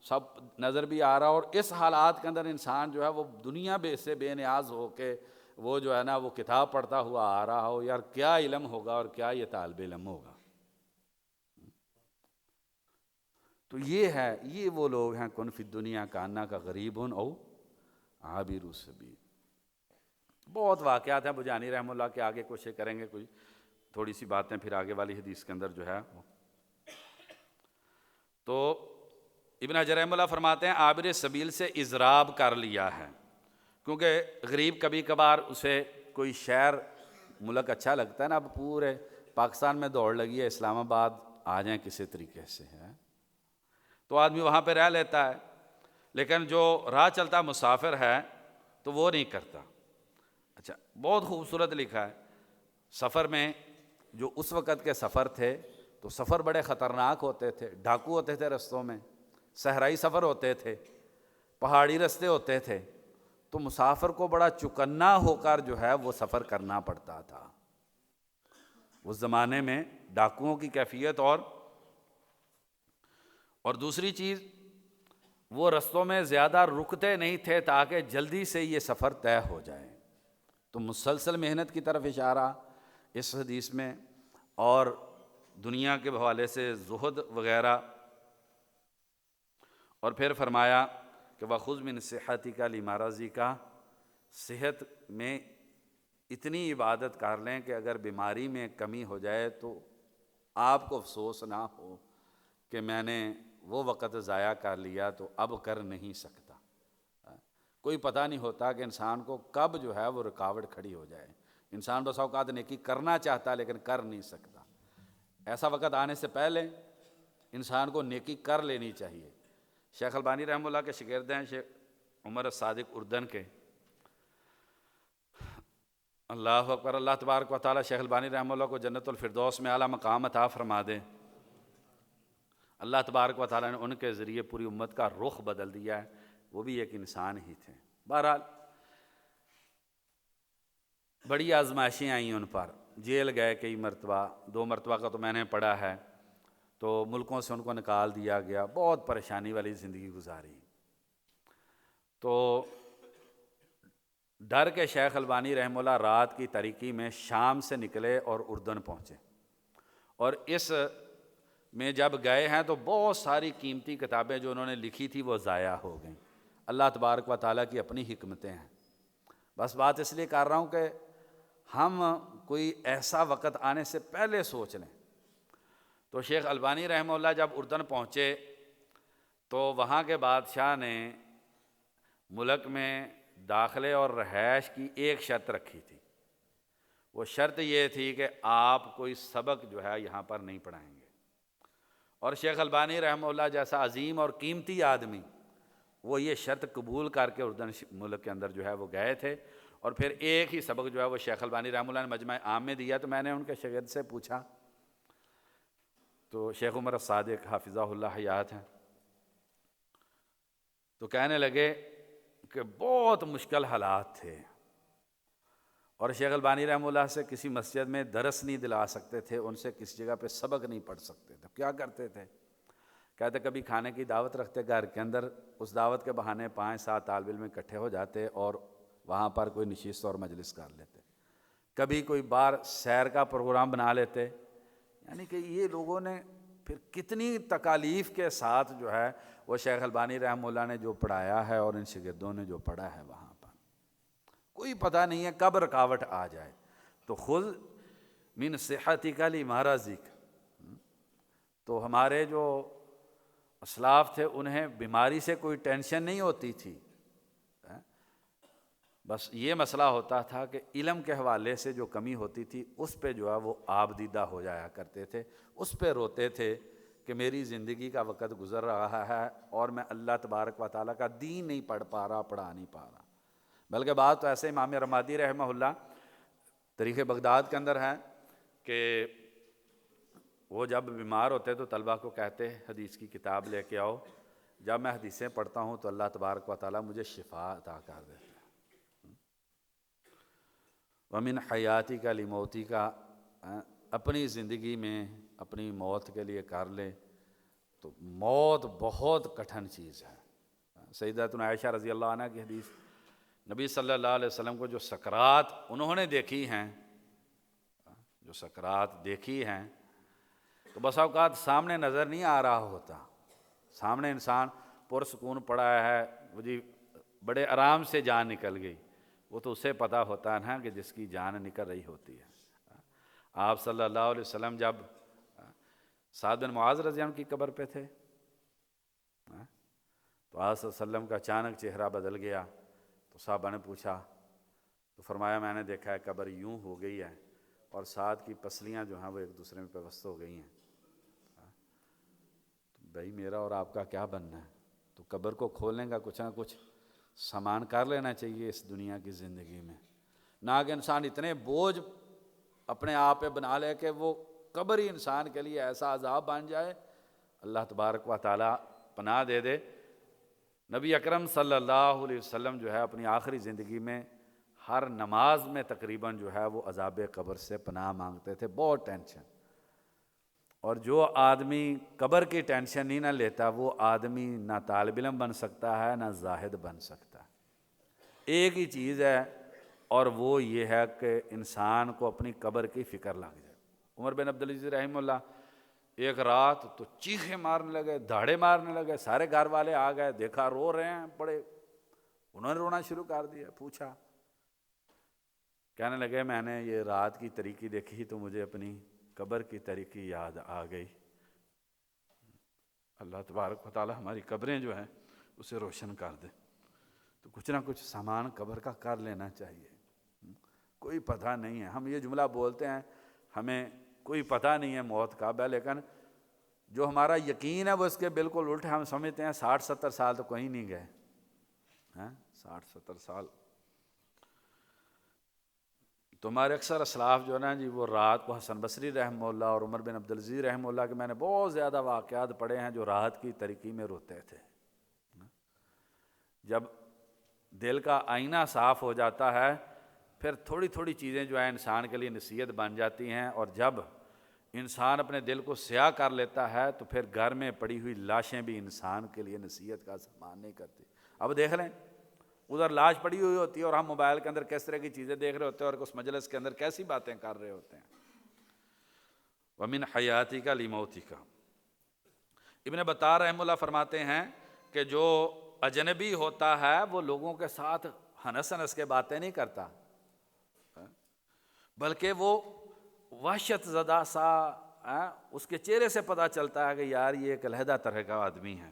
سب نظر بھی آ رہا، اور اس حالات کے اندر انسان جو ہے وہ دنیا سے بے نیاز ہو کے وہ جو ہے نا وہ کتاب پڑھتا ہوا آ رہا ہو. یار کیا علم ہوگا اور کیا یہ طالب علم ہوگا. تو یہ ہے، یہ وہ لوگ ہیں کن فی الدنیا کاننا کا غریب او عابر السبیل. بہت واقعات ہیں بجانی رحمہ اللہ کے، آگے کوشش کریں گے کوئی تھوڑی سی باتیں پھر آگے والی حدیث کے اندر جو ہے. تو ابن حجر رحمہ اللہ فرماتے ہیں عابر سبیل سے اضراب کر لیا ہے، کیونکہ غریب کبھی کبھار اسے کوئی شہر ملک اچھا لگتا ہے نا. اب پورے پاکستان میں دوڑ لگی ہے اسلام آباد آ جائیں کسی طریقے سے ہے، تو آدمی وہاں پہ رہ لیتا ہے. لیکن جو راہ چلتا مسافر ہے تو وہ نہیں کرتا. اچھا بہت خوبصورت لکھا ہے. سفر میں جو اس وقت کے سفر تھے تو سفر بڑے خطرناک ہوتے تھے، ڈاکو ہوتے تھے رستوں میں، صحرائی سفر ہوتے تھے، پہاڑی رستے ہوتے تھے. تو مسافر کو بڑا چکنا ہو کر جو ہے وہ سفر کرنا پڑتا تھا. اس زمانے میں ڈاکوؤں کی کیفیت، اور دوسری چیز وہ رستوں میں زیادہ رکتے نہیں تھے تاکہ جلدی سے یہ سفر طے ہو جائے. تو مسلسل محنت کی طرف اشارہ اس حدیث میں، اور دنیا کے حوالے سے زہد وغیرہ. اور پھر فرمایا کہ وَخُذْ مِنْ صِحَّتِكَ لِمَرَضِكَ، صحت میں اتنی عبادت کر لیں کہ اگر بیماری میں کمی ہو جائے تو آپ کو افسوس نہ ہو کہ میں نے وہ وقت ضائع کر لیا تو اب کر نہیں سکتا۔ کوئی پتہ نہیں ہوتا کہ انسان کو کب جو ہے وہ رکاوٹ کھڑی ہو جائے۔ انسان بس اوقات نیکی کرنا چاہتا لیکن کر نہیں سکتا۔ ایسا وقت آنے سے پہلے انسان کو نیکی کر لینی چاہیے۔ شیخ البانی رحمہ اللہ کے شاگرد ہیں شیخ عمر الصادق اردن کے، اللہ اکبر، اللہ تبارک و تعالیٰ شیخ البانی رحمہ اللہ کو جنت الفردوس میں اعلیٰ مقام عطا فرما دے۔ اللہ تبارک و تعالیٰ نے ان کے ذریعے پوری امت کا رخ بدل دیا ہے، وہ بھی ایک انسان ہی تھے۔ بہرحال بڑی آزمائشیں آئیں ان پر، جیل گئے کئی مرتبہ، 2 مرتبہ کا تو میں نے پڑھا ہے، تو ملکوں سے ان کو نکال دیا گیا، بہت پریشانی والی زندگی گزاری۔ تو ڈر کے شیخ البانی رحمہ اللہ رات کی تاریکی میں شام سے نکلے اور اردن پہنچے، اور اس میں جب گئے ہیں تو بہت ساری قیمتی کتابیں جو انہوں نے لکھی تھی وہ ضائع ہو گئیں۔ اللہ تبارک و تعالیٰ کی اپنی حکمتیں ہیں۔ بس بات اس لیے کر رہا ہوں کہ ہم کوئی ایسا وقت آنے سے پہلے سوچ لیں۔ تو شیخ البانی رحمہ اللہ جب اردن پہنچے تو وہاں کے بادشاہ نے ملک میں داخلے اور رہائش کی ایک شرط رکھی تھی۔ وہ شرط یہ تھی کہ آپ کوئی سبق جو ہے یہاں پر نہیں پڑھائیں گے، اور شیخ البانی رحمہ اللہ جیسا عظیم اور قیمتی آدمی وہ یہ شرط قبول کر کے اردن ملک کے اندر جو ہے وہ گئے تھے، اور پھر ایک ہی سبق جو ہے وہ شیخ البانی رحمہ اللہ نے مجمع عام میں دیا۔ تو میں نے ان کے شاگرد سے پوچھا، تو شیخ عمر الصادق حافظہ اللہ حیات ہیں، تو کہنے لگے کہ بہت مشکل حالات تھے، اور شیخ البانی رحمہ اللہ سے کسی مسجد میں درس نہیں دلا سکتے تھے، ان سے کسی جگہ پہ سبق نہیں پڑھ سکتے تھے۔ کیا کرتے تھے؟ کہتے کبھی کھانے کی دعوت رکھتے گھر کے اندر، اس دعوت کے بہانے 5-7 طالب علم اکٹھے ہو جاتے اور وہاں پر کوئی نشست اور مجلس کر لیتے۔ کبھی کوئی بار سیر کا پروگرام بنا لیتے۔ یعنی کہ یہ لوگوں نے پھر کتنی تکالیف کے ساتھ جو ہے وہ شیخ البانی رحمہ اللہ نے جو پڑھایا ہے اور ان شاگردوں نے جو پڑھا ہے وہاں پر کوئی پتہ نہیں ہے کب رکاوٹ آ جائے۔ تو خذ من صحتک لمرضک، تو ہمارے جو اسلاف تھے انہیں بیماری سے کوئی ٹینشن نہیں ہوتی تھی، بس یہ مسئلہ ہوتا تھا کہ علم کے حوالے سے جو کمی ہوتی تھی اس پہ جو ہے وہ آبدیدہ ہو جایا کرتے تھے، اس پہ روتے تھے کہ میری زندگی کا وقت گزر رہا ہے اور میں اللہ تبارک و تعالیٰ کا دین نہیں پڑھ پا رہا، پڑھا نہیں پا رہا۔ بلکہ بات تو ایسے امام رمادی رحمہ اللہ تاریخ بغداد کے اندر ہے کہ وہ جب بیمار ہوتے تو طلبہ کو کہتے حدیث کی کتاب لے کے آؤ، جب میں حدیثیں پڑھتا ہوں تو اللہ تبارک و تعالیٰ مجھے شفا عطا کر دیتے ہیں۔ ومن حیاتی کا لموتی کا، اپنی زندگی میں اپنی موت کے لیے کر لے تو موت بہت کٹھن چیز ہے۔ سیدتنا عائشہ رضی اللہ عنہ کی حدیث، نبی صلی اللہ علیہ وسلم کو جو سکرات انہوں نے دیکھی ہیں، جو سکرات دیکھی ہیں، تو بس اوقات سامنے نظر نہیں آ رہا ہوتا، سامنے انسان پرسکون پڑا ہے، وہ جی بڑے آرام سے جان نکل گئی، وہ تو اسے پتہ ہوتا ہے نا کہ جس کی جان نکل رہی ہوتی ہے۔ آپ صلی اللہ علیہ وسلم جب سعد بن معاذ رضی اللہ عنہ کی قبر پہ تھے تو آپ صلی اللہ علیہ وسلم کا اچانک چہرہ بدل گیا، تو صحابہ نے پوچھا، تو فرمایا میں نے دیکھا ہے قبر یوں ہو گئی ہے اور سعد کی پسلیاں جو ہیں وہ ایک دوسرے میں پیوست ہو گئی ہیں۔ تو بھائی میرا اور آپ کا کیا بننا ہے؟ تو قبر کو کھولنے کا کچھ نہ کچھ سامان کر لینا چاہیے اس دنیا کی زندگی میں، نہ کہ انسان اتنے بوجھ اپنے آپ پہ بنا لے کہ وہ قبر ہی انسان کے لیے ایسا عذاب بن جائے۔ اللہ تبارک و تعالیٰ پناہ دے دے۔ نبی اکرم صلی اللہ علیہ وسلم جو ہے اپنی آخری زندگی میں ہر نماز میں تقریباً جو ہے وہ عذاب قبر سے پناہ مانگتے تھے، بہت ٹینشن۔ اور جو آدمی قبر کی ٹینشن نہیں نہ لیتا وہ آدمی نہ طالب علم بن سکتا ہے نہ زاہد بن سکتا ہے۔ ایک ہی چیز ہے اور وہ یہ ہے کہ انسان کو اپنی قبر کی فکر لگ جائے۔ عمر بن عبدالعزیز رحمہ اللہ ایک رات تو چیخیں مارنے لگے، دھاڑے مارنے لگے، سارے گھر والے آ گئے، دیکھا رو رہے ہیں بڑے، انہوں نے رونا شروع کر دیا۔ پوچھا، کہنے لگے میں نے یہ رات کی تاریکی دیکھی تو مجھے اپنی قبر کی تاریکی یاد آ گئی۔ اللہ تبارک و تعالی ہماری قبریں جو ہیں اسے روشن کر دے، تو کچھ نہ کچھ سامان قبر کا کر لینا چاہیے۔ کوئی پتہ نہیں ہے، ہم یہ جملہ بولتے ہیں ہمیں کوئی پتہ نہیں ہے موت کب ہے، لیکن جو ہمارا یقین ہے وہ اس کے بالکل الٹ ہے۔ ہم سمجھتے ہیں 60-70 سال تو کہیں نہیں گئے، 60-70 سال۔ تو ہمارے اکثر اسلاف جو ہے نا جی، وہ رات کو حسن بصری رحمہ اللہ اور عمر بن عبدالعزیز رحمہ اللہ کے میں نے بہت زیادہ واقعات پڑھے ہیں جو رات کی تاریکی میں روتے تھے۔ جب دل کا آئینہ صاف ہو جاتا ہے پھر تھوڑی تھوڑی چیزیں جو ہیں انسان کے لیے نصیحت بن جاتی ہیں، اور جب انسان اپنے دل کو سیاہ کر لیتا ہے تو پھر گھر میں پڑی ہوئی لاشیں بھی انسان کے لیے نصیحت کا سامان نہیں کرتی۔ اب دیکھ لیں ادھر لاش پڑی ہوئی ہوتی ہے اور ہم موبائل کے اندر کس طرح کی چیزیں دیکھ رہے ہوتے ہیں اور اس مجلس کے اندر کیسی باتیں کر رہے ہوتے ہیں۔ وَمِنْ حَيَاتِكَ لِمَوْتِكَ، ابن بطار رحمہ اللہ فرماتے ہیں کہ جو اجنبی ہوتا ہے وہ لوگوں کے ساتھ ہنس ہنس کے باتیں نہیں کرتا، بلکہ وہ وحشت زدہ سا اس کے چہرے سے پتہ چلتا ہے کہ یار یہ ایک علیحدہ طرح کا آدمی ہے،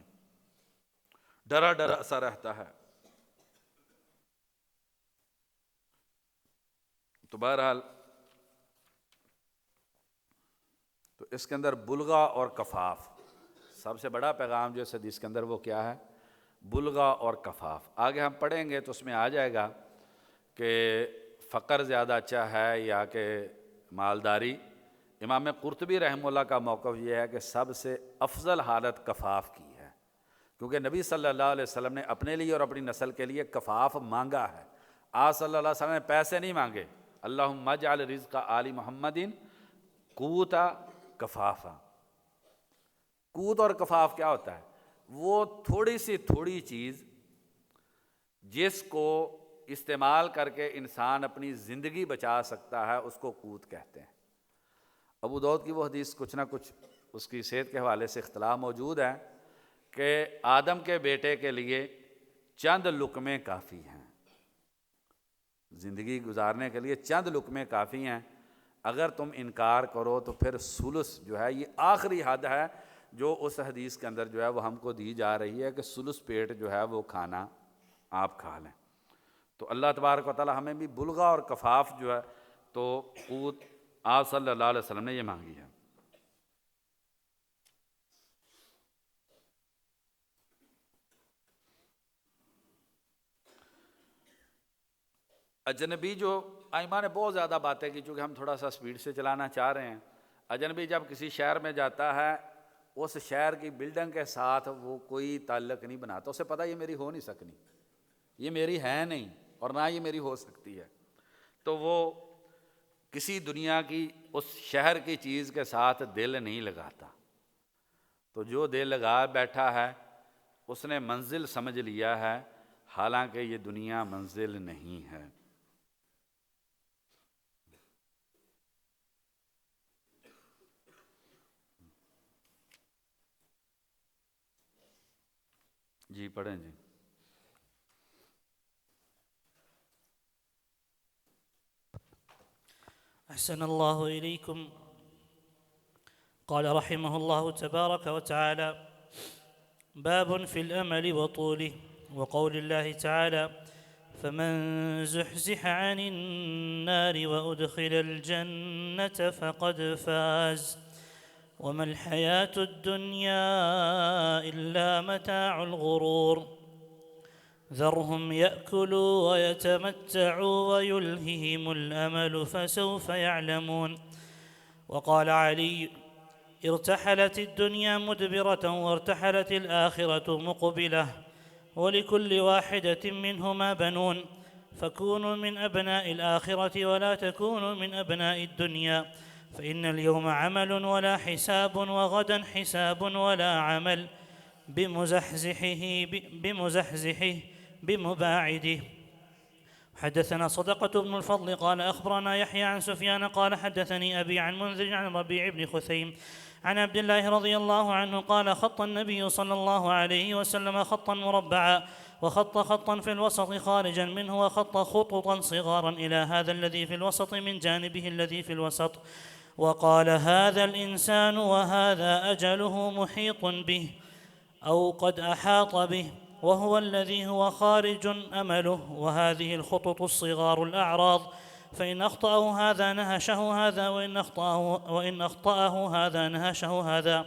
ڈرا ڈرا سا رہتا ہے۔ تو بہرحال تو اس کے اندر بلغہ اور کفاف، سب سے بڑا پیغام جو اس حدیث کے اندر وہ کیا ہے؟ بلغہ اور کفاف۔ آگے ہم پڑھیں گے تو اس میں آ جائے گا کہ فقر زیادہ اچھا ہے یا کہ مالداری۔ امام قرطبی رحمہ اللہ کا موقف یہ ہے کہ سب سے افضل حالت کفاف کی ہے، کیونکہ نبی صلی اللہ علیہ وسلم نے اپنے لیے اور اپنی نسل کے لیے کفاف مانگا ہے۔ آپ صلی اللہ علیہ وسلم نے پیسے نہیں مانگے، اللہم اجعل رزق آل محمد قوتا کفافا۔ قوت اور کفاف کیا ہوتا ہے؟ وہ تھوڑی سی تھوڑی چیز جس کو استعمال کر کے انسان اپنی زندگی بچا سکتا ہے اس کو قوت کہتے ہیں۔ ابو داؤد کی وہ حدیث کچھ نہ کچھ اس کی صحت کے حوالے سے اختلاف موجود ہے کہ آدم کے بیٹے کے لیے چند لقمے کافی ہیں، زندگی گزارنے کے لیے چند لقمے کافی ہیں، اگر تم انکار کرو تو پھر ثلث جو ہے یہ آخری حد ہے جو اس حدیث کے اندر جو ہے وہ ہم کو دی جا رہی ہے کہ ثلث پیٹ جو ہے وہ کھانا آپ کھا لیں۔ تو اللہ تبارک و تعالی ہمیں بھی بلغہ اور کفاف جو ہے تو قوت آپ صلی اللہ علیہ وسلم نے یہ مانگی ہے۔ اجنبی جو ائمہ نے بہت زیادہ باتیں کی، چونکہ ہم تھوڑا سا سپیڈ سے چلانا چاہ رہے ہیں۔ اجنبی جب کسی شہر میں جاتا ہے اس شہر کی بلڈنگ کے ساتھ وہ کوئی تعلق نہیں بناتا، اسے پتہ یہ میری ہو نہیں سکنی، یہ میری ہے نہیں اور نہ یہ میری ہو سکتی ہے، تو وہ کسی دنیا کی اس شہر کی چیز کے ساتھ دل نہیں لگاتا۔ تو جو دل لگا بیٹھا ہے اس نے منزل سمجھ لیا ہے، حالانکہ یہ دنیا منزل نہیں ہے۔ جی پڑھیں جی۔ أحسن الله إليكم. قال رحمه الله تبارك وتعالى: باب في الأمل وطوله، وقول الله تعالى: فمن زحزح عن النار وأدخل الجنة فقد فاز وما الحياة الدنيا إلا متاع الغرور ذرهم يأكلوا ويتمتعوا ويلههم الأمل فسوف يعلمون. وقال علي: ارتحلت الدنيا مدبرة وارتحلت الآخرة مقبلة ولكل واحدة منهما بنون فكونوا من أبناء الآخرة ولا تكونوا من أبناء الدنيا فإن اليوم عمل ولا حساب وغدا حساب ولا عمل بمزحزحه بمباعده. حدثنا صدقة بن الفضل قال أخبرنا يحيى عن سفيان قال حدثني أبي عن منذر عن ربيع بن خثيم عن عبد الله رضي الله عنه قال: خط النبي صلى الله عليه وسلم خطا مربعا وخط خطا في الوسط خارجا منه وخط خطوطا صغارا إلى هذا الذي في الوسط من جانبه الذي في الوسط وقال هذا الإنسان وهذا أجله محيط به أو قد أحاط به، وهو الذي هو خارج أمله، وهذه الخطط الصغار الأعراض، فإن أخطأه هذا نهشه هذا، وإن أخطأه هذا نهشه هذا.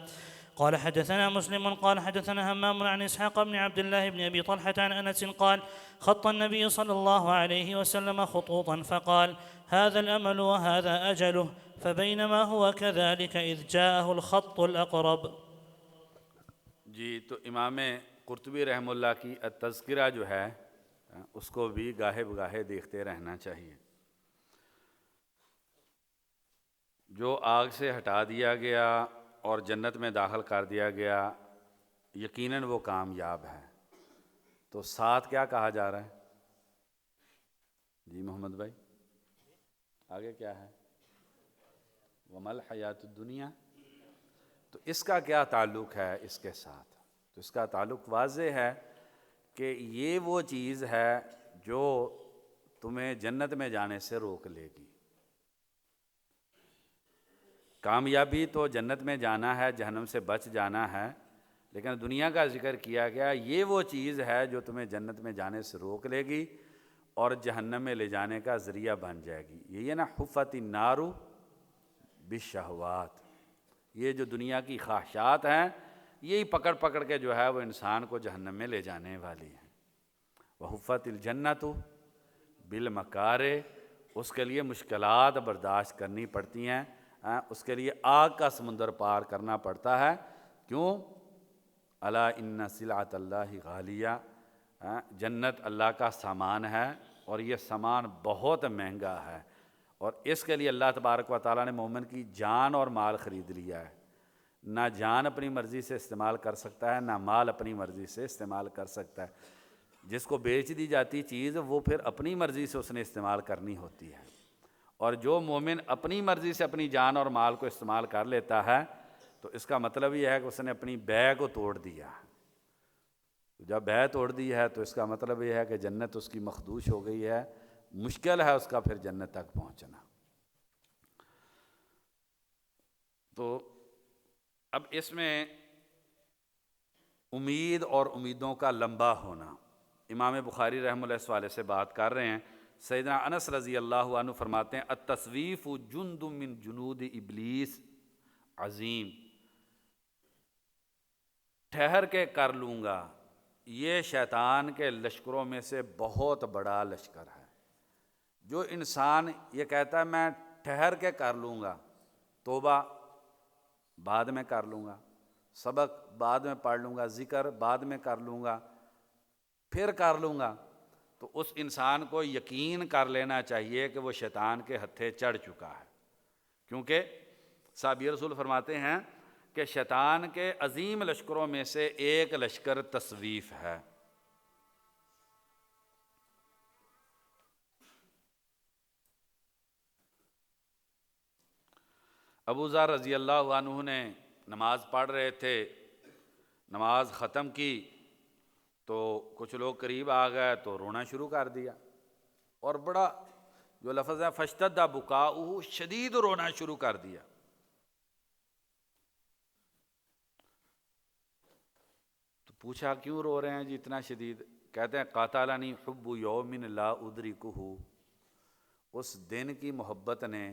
قال حدثنا مسلم قال حدثنا همام عن إسحاق بن عبد الله بن أبي طلحة عن أنس قال خط النبي صلى الله عليه وسلم خطوطا فقال هذا الأمل وهذا أجله، فبينما هو كذلك إذ جاءه الخط الأقرب. جی تو امام قرطبی رحمہ اللہ کی التذکرہ جو ہے اس کو بھی گاہے بگاہے دیکھتے رہنا چاہیے. جو آگ سے ہٹا دیا گیا اور جنت میں داخل کر دیا گیا یقیناً وہ کامیاب ہے. تو ساتھ کیا کہا جا رہا ہے جی محمد بھائی؟ آگے کیا ہے؟ ومل حیات الدنیا. تو اس کا کیا تعلق ہے اس کے ساتھ؟ تو اس کا تعلق واضح ہے کہ یہ وہ چیز ہے جو تمہیں جنت میں جانے سے روک لے گی. کامیابی تو جنت میں جانا ہے، جہنم سے بچ جانا ہے، لیکن دنیا کا ذکر کیا گیا یہ وہ چیز ہے جو تمہیں جنت میں جانے سے روک لے گی اور جہنم میں لے جانے کا ذریعہ بن جائے گی. یہ ہے نا حفت النار بالشہوات. یہ جو دنیا کی خواہشات ہیں یہی پکڑ پکڑ کے جو ہے وہ انسان کو جہنم میں لے جانے والی ہیں. وحفت الجنت بالمکارہ. اس کے لیے مشکلات برداشت کرنی پڑتی ہیں، اس کے لیے آگ کا سمندر پار کرنا پڑتا ہے. کیوں؟ الا ان سلعۃ اللہ غالیہ. جنت اللہ کا سامان ہے اور یہ سامان بہت مہنگا ہے، اور اس کے لیے اللہ تبارک و تعالیٰ نے مومن کی جان اور مال خرید لیا ہے. نہ جان اپنی مرضی سے استعمال کر سکتا ہے، نہ مال اپنی مرضی سے استعمال کر سکتا ہے. جس کو بیچ دی جاتی چیز وہ پھر اپنی مرضی سے اس نے استعمال کرنی ہوتی ہے، اور جو مومن اپنی مرضی سے اپنی جان اور مال کو استعمال کر لیتا ہے تو اس کا مطلب یہ ہے کہ اس نے اپنی بیع کو توڑ دیا. جب بیع توڑ دی ہے تو اس کا مطلب یہ ہے کہ جنت اس کی مخدوش ہو گئی ہے، مشکل ہے اس کا پھر جنت تک پہنچنا. تو اب اس میں امید اور امیدوں کا لمبا ہونا. امام بخاری رحمہ اللہ اس والے سے بات کر رہے ہیں. سیدنا انس رضی اللہ عنہ فرماتے ہیں التصویف جند من جنود ابلیس عظیم. ٹھہر کے کر لوں گا یہ شیطان کے لشکروں میں سے بہت بڑا لشکر ہے. جو انسان یہ کہتا ہے میں ٹھہر کے کر لوں گا، توبہ بعد میں کر لوں گا، سبق بعد میں پڑھ لوں گا، ذکر بعد میں کر لوں گا، پھر کر لوں گا، تو اس انسان کو یقین کر لینا چاہیے کہ وہ شیطان کے ہتھے چڑھ چکا ہے. کیونکہ صحابی رسول فرماتے ہیں کہ شیطان کے عظیم لشکروں میں سے ایک لشکر تصویف ہے. ابو ذر رضی اللہ عنہ نے نماز پڑھ رہے تھے، نماز ختم کی تو کچھ لوگ قریب آ گئے تو رونا شروع کر دیا، اور بڑا جو لفظ ہے فاشتد بکاؤہ، شدید رونا شروع کر دیا. تو پوچھا کیوں رو رہے ہیں جی اتنا شدید؟ کہتے ہیں قاتلنی حب یوم لا ادرکہ. اس دن کی محبت نے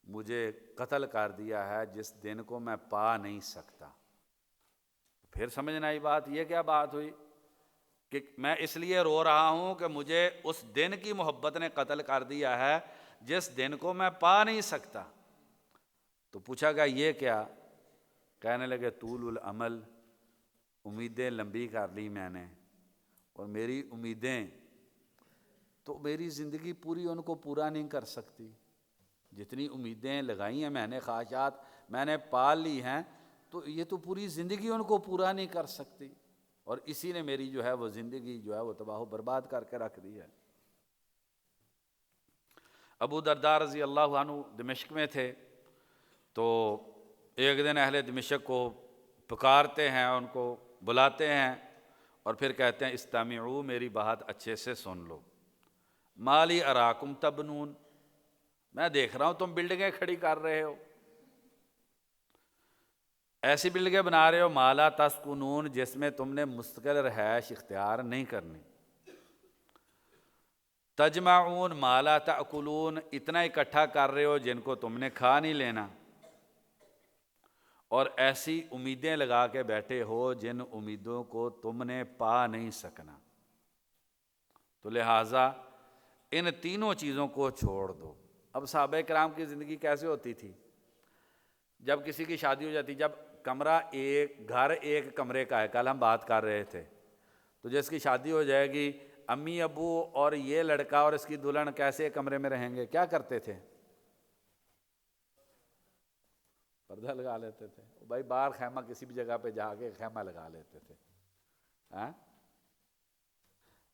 مجھے قتل کر دیا ہے جس دن کو میں پا نہیں سکتا. پھر سمجھنا آئی بات، یہ کیا بات ہوئی کہ میں اس لیے رو رہا ہوں کہ مجھے اس دن کی محبت نے قتل کر دیا ہے جس دن کو میں پا نہیں سکتا. تو پوچھا گیا یہ کیا؟ کہنے لگے طول العمل، امیدیں لمبی کر لی میں نے، اور میری امیدیں تو میری زندگی پوری ان کو پورا نہیں کر سکتی. جتنی امیدیں لگائی ہیں میں نے، خواہشات میں نے پال لی ہیں، تو یہ تو پوری زندگی ان کو پورا نہیں کر سکتی، اور اسی نے میری جو ہے وہ زندگی جو ہے وہ تباہ و برباد کر کے رکھ دی ہے. ابو درداء رضی اللہ عنہ دمشق میں تھے، تو ایک دن اہل دمشق کو پکارتے ہیں، ان کو بلاتے ہیں، اور پھر کہتے ہیں استمعوا، میری بات اچھے سے سن لو. مالی اراکم تبنون، میں دیکھ رہا ہوں تم بلڈنگیں کھڑی کر رہے ہو، ایسی بلڈنگیں بنا رہے ہو ما لا تسکنون، جس میں تم نے مستقل رہائش اختیار نہیں کرنی، تجمعون ما لا تأکلون، اتنا اکٹھا کر رہے ہو جن کو تم نے کھا نہیں لینا، اور ایسی امیدیں لگا کے بیٹھے ہو جن امیدوں کو تم نے پا نہیں سکنا۔ تو لہٰذا ان تینوں چیزوں کو چھوڑ دو۔ اب صحابہ کرام کی زندگی کیسے ہوتی تھی؟ جب کسی کی شادی ہو جاتی، جب کمرہ ایک گھر ایک کمرے کا ہے، کل ہم بات کر رہے تھے، تو جس کی شادی ہو جائے گی، امی ابو اور یہ لڑکا اور اس کی دلہن کیسے کمرے میں رہیں گے؟ کیا کرتے تھے؟ پردہ لگا لیتے تھے بھائی، باہر خیمہ کسی بھی جگہ پہ جا کے خیمہ لگا لیتے تھے، ہاں؟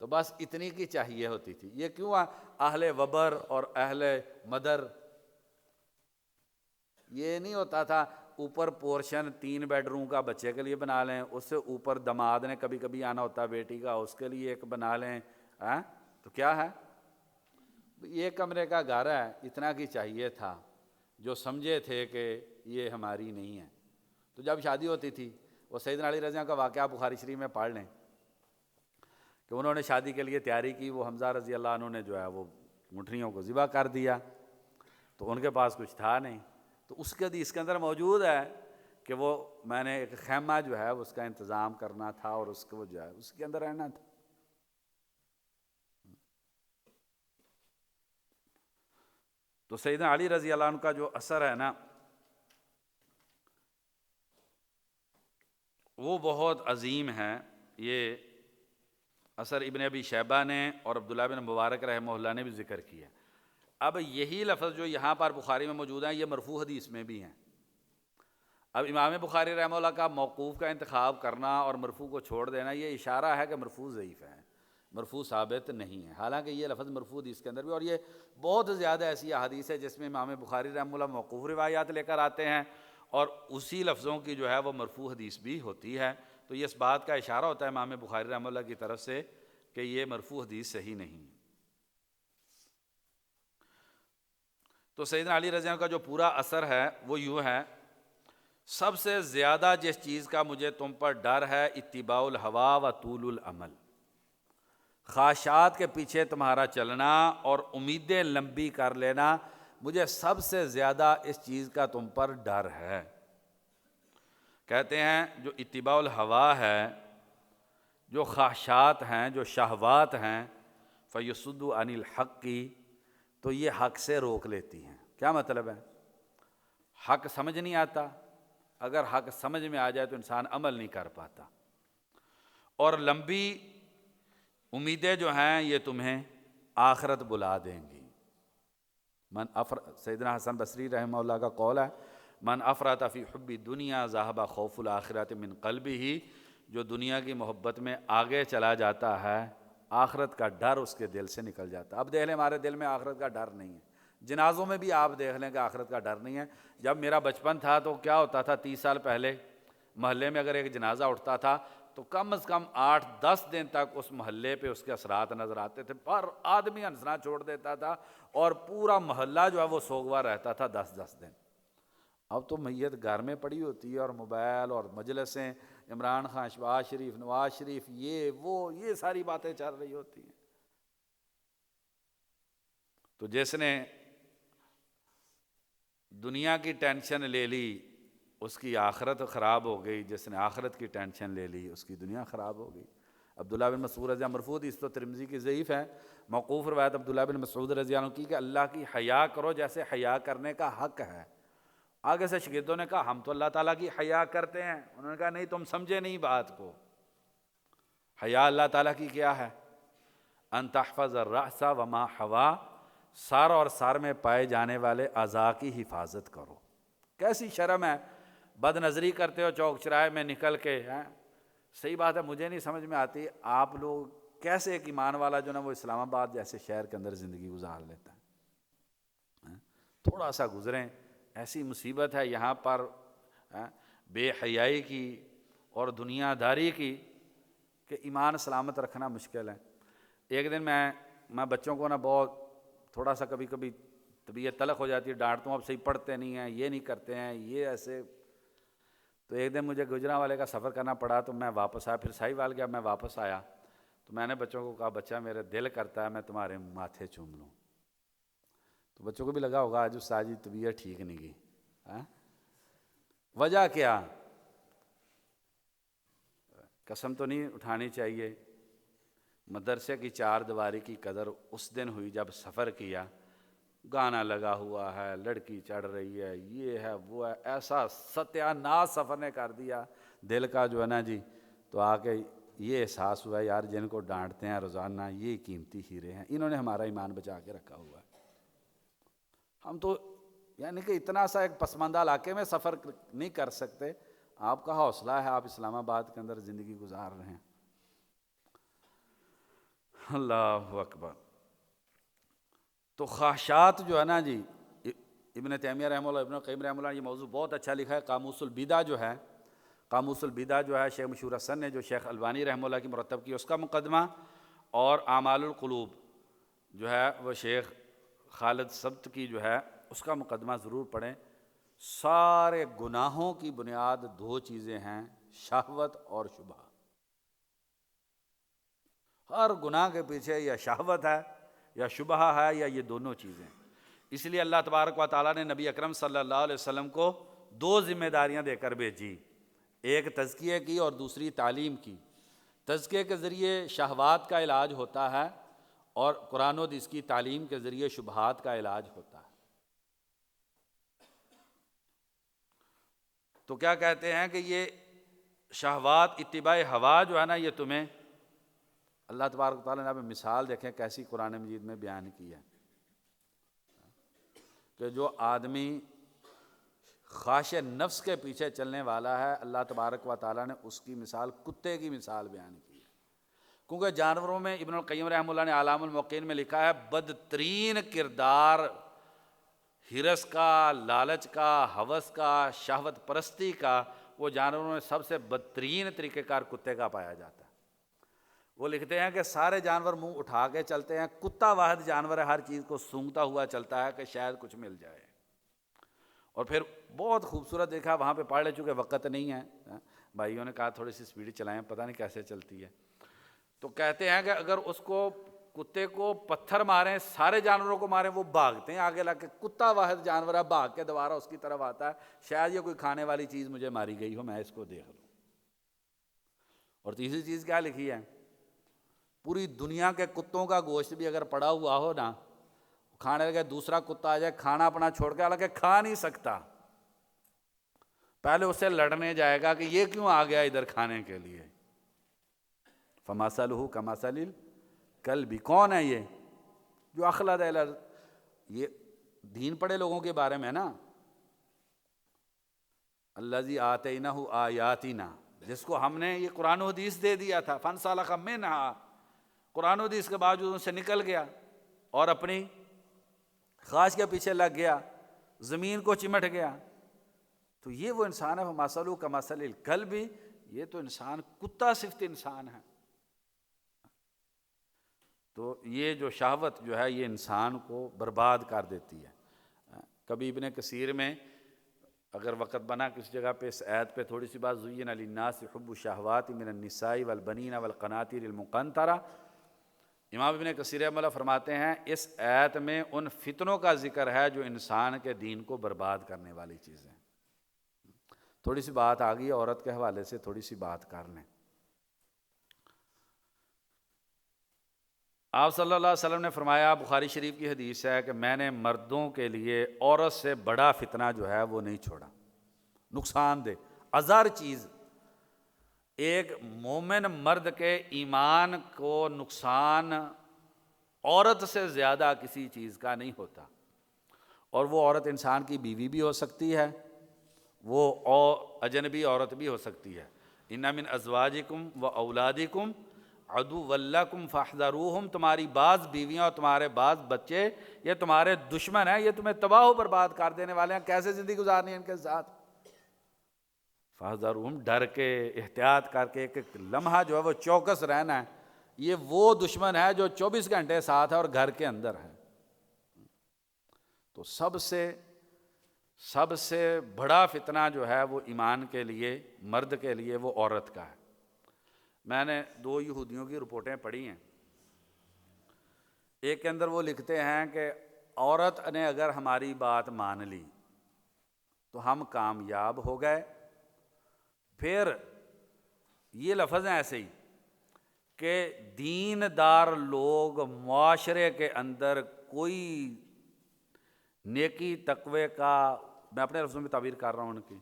تو بس اتنی کی چاہیے ہوتی تھی۔ یہ کیوں اہل وبر اور اہل مدر، یہ نہیں ہوتا تھا اوپر پورشن 3 بیڈ روم کا بچے کے لیے بنا لیں، اس سے اوپر دماد نے کبھی کبھی آنا ہوتا ہے بیٹی کا، اس کے لیے ایک بنا لیں، ہاں؟ تو کیا ہے، یہ کمرے کا گھر ہے، اتنا کی چاہیے تھا، جو سمجھے تھے کہ یہ ہماری نہیں ہے۔ تو جب شادی ہوتی تھی، وہ سیدنا علی رضی اللہ عنہ کا واقعہ بخاری شریف میں پڑھ لیں کہ انہوں نے شادی کے لیے تیاری کی، وہ حمزہ رضی اللہ عنہ نے جو ہے وہ اونٹنیوں کو ذبح کر دیا، تو ان کے پاس کچھ تھا نہیں، تو اس کے حدیث کے اندر موجود ہے کہ وہ میں نے ایک خیمہ جو ہے اس کا انتظام کرنا تھا اور اس کو جو ہے اس کے اندر رہنا تھا۔ تو سیدنا علی رضی اللہ عنہ کا جو اثر ہے نا، وہ بہت عظیم ہے۔ یہ اثر ابن ابی شیبہ نے اور عبداللہ بن مبارک رحمہ اللہ نے بھی ذکر کیا۔ اب یہی لفظ جو یہاں پر بخاری میں موجود ہیں، یہ مرفوع حدیث میں بھی ہیں۔ اب امام بخاری رحمہ اللہ کا موقوف کا انتخاب کرنا اور مرفوع کو چھوڑ دینا، یہ اشارہ ہے کہ مرفوع ضعیف ہے، مرفوع ثابت نہیں ہے، حالانکہ یہ لفظ مرفوع حدیث کے اندر بھی، اور یہ بہت زیادہ ایسی احادیث ہے جس میں امام بخاری رحمہ اللہ موقوف روایات لے کر آتے ہیں اور اسی لفظوں کی جو ہے وہ مرفوع حدیث بھی ہوتی ہے۔ تو یہ اس بات کا اشارہ ہوتا ہے امام بخاری رحمہ اللہ کی طرف سے کہ یہ مرفوع حدیث صحیح نہیں۔ تو سیدنا علی رضی اللہ عنہ کا جو پورا اثر ہے وہ یوں ہے، سب سے زیادہ جس چیز کا مجھے تم پر ڈر ہے، اتباع الہوا و طول العمل، خواہشات کے پیچھے تمہارا چلنا اور امیدیں لمبی کر لینا، مجھے سب سے زیادہ اس چیز کا تم پر ڈر ہے۔ کہتے ہیں جو اتباع الہوا ہے، جو خواہشات ہیں، جو شہوات ہیں، فیصد عن الحق کی، تو یہ حق سے روک لیتی ہیں۔ کیا مطلب ہے؟ حق سمجھ نہیں آتا، اگر حق سمجھ میں آ جائے تو انسان عمل نہیں کر پاتا، اور لمبی امیدیں جو ہیں یہ تمہیں آخرت بلا دیں گی۔ سیدنا حسن بصری رحمہ اللہ کا قول ہے، من افرط فی حب دنیا ذہب خوف الآخرت من قلبہ، جو دنیا کی محبت میں آگے چلا جاتا ہے، آخرت کا ڈر اس کے دل سے نکل جاتا ہے۔ اب دیکھ لیں ہمارے دل میں آخرت کا ڈر نہیں ہے، جنازوں میں بھی آپ دیکھ لیں کہ آخرت کا ڈر نہیں ہے۔ جب میرا بچپن تھا تو کیا ہوتا تھا، 30 سال پہلے محلے میں اگر ایک جنازہ اٹھتا تھا تو کم از کم 8-10 دن تک اس محلے پہ اس کے اثرات نظر آتے تھے، پر آدمی ہنسنا چھوڑ دیتا تھا اور پورا محلہ جو ہے وہ سوگوار رہتا تھا 10-10 دن۔ اب تو میت گھر میں پڑی ہوتی ہے اور موبائل اور مجلسیں، عمران خان، شہباز شریف، نواز شریف، یہ ساری باتیں چل رہی ہوتی ہیں۔ تو جس نے دنیا کی ٹینشن لے لی اس کی آخرت خراب ہو گئی، جس نے آخرت کی ٹینشن لے لی اس کی دنیا خراب ہو گئی۔ عبداللہ بن مسعود رضی اللہ عنہ، مرفوع حدیث تو ترمذی کی ضعیف ہے، موقوف روایت عبداللہ بن مسعود رضی اللہ عنہ کی کہ اللہ کی حیا کرو جیسے حیا کرنے کا حق ہے۔ آگے سے شاگردوں نے کہا ہم تو اللہ تعالیٰ کی حیا کرتے ہیں، انہوں نے کہا نہیں تم سمجھے نہیں بات کو، حیا اللہ تعالیٰ کی کیا ہے، ان تحفظ الرأس وما حوا، سر اور سر میں پائے جانے والے اعضاء کی حفاظت کرو۔ کیسی شرم ہے، بد نظری کرتے ہو چوک چراہے میں نکل کے، ہیں؟ صحیح بات ہے، مجھے نہیں سمجھ میں آتی آپ لوگ کیسے ایک ایمان والا جو نا وہ اسلام آباد جیسے شہر کے اندر زندگی گزار لیتا ہے۔ تھوڑا سا گزریں، ایسی مصیبت ہے یہاں پر بے حیائی کی اور دنیا داری کی کہ ایمان سلامت رکھنا مشکل ہے۔ ایک دن میں بچوں کو نا بہت تھوڑا سا کبھی کبھی طبیعت تلخ ہو جاتی ہے، ڈانٹتا ہوں اب صحیح پڑھتے نہیں ہیں، یہ نہیں کرتے ہیں، یہ ایسے. تو ایک دن مجھے گجرانوالے کا سفر کرنا پڑا تو میں واپس آیا، پھر ساہیوال گیا. میں واپس آیا تو میں نے بچوں کو کہا بچہ میرے دل کرتا ہے میں تمہارے ماتھے چوم لوں. تو بچوں کو بھی لگا ہوگا آج استاد جی طبیعت ٹھیک نہیں گئی. وجہ کیا؟ قسم تو نہیں اٹھانی چاہیے. مدرسے کی چار دیواری کی قدر اس دن ہوئی جب سفر کیا. گانا لگا ہوا ہے، لڑکی چڑھ رہی ہے، یہ ہے وہ ہے، ایسا ستیہ ناش سفر نے کر دیا دل کا جو ہے نا جی. تو آ کے یہ احساس ہوا یار جن کو ڈانٹتے ہیں روزانہ یہ قیمتی ہیرے ہیں، انہوں نے ہمارا ایمان بچا کے رکھا ہوا ہے. ہم تو یعنی کہ اتنا سا ایک پسماندہ علاقے میں سفر نہیں کر سکتے. آپ کا حوصلہ ہے، آپ اسلام آباد کے اندر زندگی گزار رہے ہیں. اللہ اکبر. تو خواہشات جو ہے نا جی، ابن تیمیہ رحمہ اللہ، ابن القیم رحمہ اللہ نے یہ موضوع بہت اچھا لکھا ہے. قاموس البدع جو ہے، قاموس البدع جو ہے شیخ مشہور حسن نے جو شیخ البانی رحمہ اللہ کی مرتب کی، اس کا مقدمہ، اور اعمال القلوب جو ہے وہ شیخ خالد سبت کی جو ہے اس کا مقدمہ ضرور پڑھیں. سارے گناہوں کی بنیاد دو چیزیں ہیں، شہوت اور شبہ. ہر گناہ کے پیچھے یا شہوت ہے یا شبہ ہے یا یہ دونوں چیزیں. اس لیے اللہ تبارک و تعالیٰ نے نبی اکرم صلی اللہ علیہ وسلم کو دو ذمہ داریاں دے کر بھیجی، ایک تزکیے کی اور دوسری تعلیم کی. تزکیے کے ذریعے شہوات کا علاج ہوتا ہے اور قرآن و حدیث کی تعلیم کے ذریعے شبہات کا علاج ہوتا ہے. تو کیا کہتے ہیں کہ یہ شہوات، اتباع ہوا جو ہے نا، یہ تمہیں اللہ تبارک و تعالیٰ نے اب مثال دیکھیں کیسی قرآن مجید میں بیان کی ہے کہ جو آدمی خواہش نفس کے پیچھے چلنے والا ہے، اللہ تبارک و تعالیٰ نے اس کی مثال کتے کی مثال بیان کی ہے. کیونکہ جانوروں میں ابن القیم رحمہ اللہ نے اعلام الموقعین میں لکھا ہے بدترین کردار ہرس کا، لالچ کا، ہوس کا، شہوت پرستی کا، وہ جانوروں میں سب سے بدترین طریقہ کار کتے کا پایا جاتا ہے. وہ لکھتے ہیں کہ سارے جانور منہ اٹھا کے چلتے ہیں، کتا واحد جانور ہے ہر چیز کو سونگھتا ہوا چلتا ہے کہ شاید کچھ مل جائے. اور پھر بہت خوبصورت دیکھا، وہاں پہ پڑھ لے چونکہ وقت نہیں ہے، بھائیوں نے کہا تھوڑی سی سپیڈ چلائیں، پتہ نہیں کیسے چلتی ہے. تو کہتے ہیں کہ اگر اس کو کتے کو پتھر ماریں، سارے جانوروں کو ماریں، وہ بھاگتے ہیں آگے لگ کے. کتا واحد جانور ہے، بھاگ کے دوبارہ اس کی طرف آتا ہے، شاید یہ کوئی کھانے والی چیز مجھے ماری گئی ہو، میں اس کو دیکھ لوں. اور تیسری چیز کیا لکھی ہے؟ پوری دنیا کے کتوں کا گوشت بھی اگر پڑا ہوا ہو نا، کھانے لگے، دوسرا کتا آ جائے کھانا اپنا چھوڑ کے، حالانکہ کھا نہیں سکتا، پہلے اس سے لڑنے جائے گا کہ یہ کیوں آ گیا ادھر کھانے کے لیے. فَمَثَلُهُ كَمَثَلِ الْكَلْبِ. کون ہے یہ؟ جو اخلد الارض. یہ دین پڑے لوگوں کے بارے میں نا، الَّذِي آتَيْنَهُ آيَاتِنَا، جس کو ہم نے یہ قرآن و حدیث دے دیا تھا. فَانْسَلَخَ مِنْهَا، قرآن و حدیث کے باوجود ان سے نکل گیا اور اپنی خواہش کے پیچھے لگ گیا، زمین کو چمٹ گیا. تو یہ وہ انسان ہے. فَمَثَلُهُ كَمَثَلِ الْكَلْبِ. یہ تو انسان کتا صفت انسان ہے. تو یہ جو شہوت جو ہے یہ انسان کو برباد کر دیتی ہے. کبھی ابن کثیر میں اگر وقت بنا کسی جگہ پہ اس آیت پہ تھوڑی سی بات، زُیِّنَ لِلنَّاسِ حُبُّ الشَّهَوَاتِ مِنَ النِّسَاءِ وَالْبَنِينَ وَالْقَنَاطِيرِ الْمُقَنطَرَةِ. امام ابن کثیر رحمہ اللہ فرماتے ہیں اس آیت میں ان فتنوں کا ذکر ہے جو انسان کے دین کو برباد کرنے والی چیزیں. تھوڑی سی بات آ گئی عورت کے حوالے سے، تھوڑی سی بات کر لیں. آپ صلی اللہ علیہ وسلم نے فرمایا، بخاری شریف کی حدیث ہے کہ میں نے مردوں کے لیے عورت سے بڑا فتنہ جو ہے وہ نہیں چھوڑا. نقصان دہ اضر چیز، ایک مومن مرد کے ایمان کو نقصان عورت سے زیادہ کسی چیز کا نہیں ہوتا. اور وہ عورت انسان کی بیوی بھی ہو سکتی ہے، وہ اجنبی عورت بھی ہو سکتی ہے. اِنَّ مِنْ أَزْوَاجِكُمْ وَأَوْلَادِكُمْ عَدُوًّا لَكُمْ فَاحْذَرُوهُمْ. تمہاری بعض بیویاں اور تمہارے بعض بچے یہ تمہارے دشمن ہیں، یہ تمہیں تباہ و برباد کر دینے والے ہیں. کیسے زندگی گزارنی ہے ان کے ساتھ؟ فَاحْذَرُوهُمْ، ڈر کے، احتیاط کر کے، ایک لمحہ جو ہے وہ چوکس رہنا ہے. یہ وہ دشمن ہے جو 24 گھنٹے ساتھ ہے اور گھر کے اندر ہے. تو سب سے بڑا فتنہ جو ہے وہ ایمان کے لیے، مرد کے لیے، وہ عورت کا ہے۔ میں نے 2 یہودیوں کی رپورٹیں پڑھی ہیں، ایک کے اندر وہ لکھتے ہیں کہ عورت نے اگر ہماری بات مان لی تو ہم کامیاب ہو گئے۔ پھر یہ لفظ ہیں ایسے ہی کہ دیندار لوگ معاشرے کے اندر کوئی نیکی تقوی کا، میں اپنے لفظوں میں تعبیر کر رہا ہوں ان کی،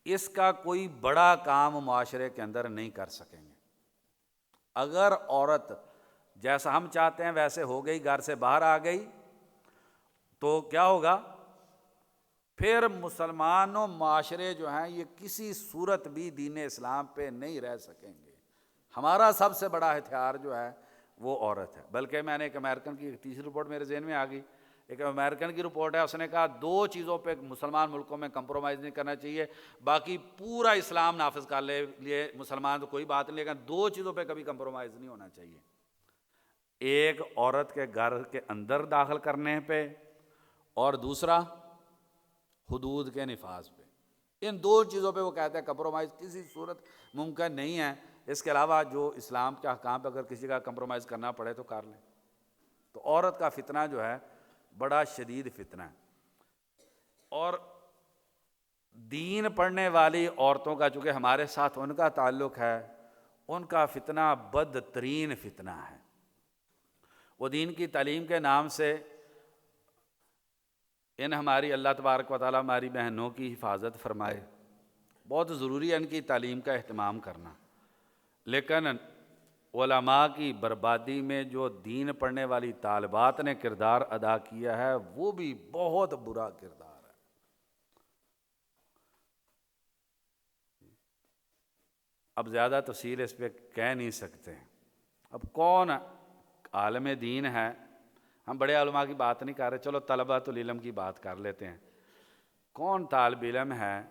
اس کا کوئی بڑا کام معاشرے کے اندر نہیں کر سکیں گے۔ اگر عورت جیسا ہم چاہتے ہیں ویسے ہو گئی، گھر سے باہر آ گئی، تو کیا ہوگا؟ پھر مسلمانوں معاشرے جو ہیں یہ کسی صورت بھی دین اسلام پہ نہیں رہ سکیں گے۔ ہمارا سب سے بڑا ہتھیار جو ہے وہ عورت ہے۔ بلکہ میں نے ایک امریکن کی تیسری رپورٹ میرے ذہن میں آ گئی، ایک امریکن کی رپورٹ ہے، اس نے کہا 2 چیزوں پہ مسلمان ملکوں میں کمپرومائز نہیں کرنا چاہیے، باقی پورا اسلام نافذ کر لے لیے مسلمان تو کوئی بات نہیں، لیکن 2 چیزوں پہ کبھی کمپرومائز نہیں ہونا چاہیے، ایک عورت کے گھر کے اندر داخل کرنے پہ، اور دوسرا حدود کے نفاذ پہ۔ ان 2 چیزوں پہ وہ کہتے ہیں کمپرومائز کسی صورت ممکن نہیں ہے، اس کے علاوہ جو اسلام کے احکام پہ اگر کسی کا کمپرومائز کرنا پڑے تو کر لیں۔ تو عورت کا فتنہ جو ہے بڑا شدید فتنہ ہے، اور دین پڑھنے والی عورتوں کا چونکہ ہمارے ساتھ ان کا تعلق ہے، ان کا فتنہ بدترین فتنہ ہے۔ وہ دین کی تعلیم کے نام سے ان ہماری اللہ تبارک و تعالیٰ ہماری بہنوں کی حفاظت فرمائے، بہت ضروری ہے ان کی تعلیم کا اہتمام کرنا، لیکن علماء کی بربادی میں جو دین پڑھنے والی طالبات نے کردار ادا کیا ہے وہ بھی بہت برا کردار ہے۔ اب زیادہ تفصیل اس پہ کہہ نہیں سکتے۔ اب کون عالم دین ہے، ہم بڑے علماء کی بات نہیں کر رہے، چلو طلبۃ العلم کی بات کر لیتے ہیں۔ کون طالب علم ہے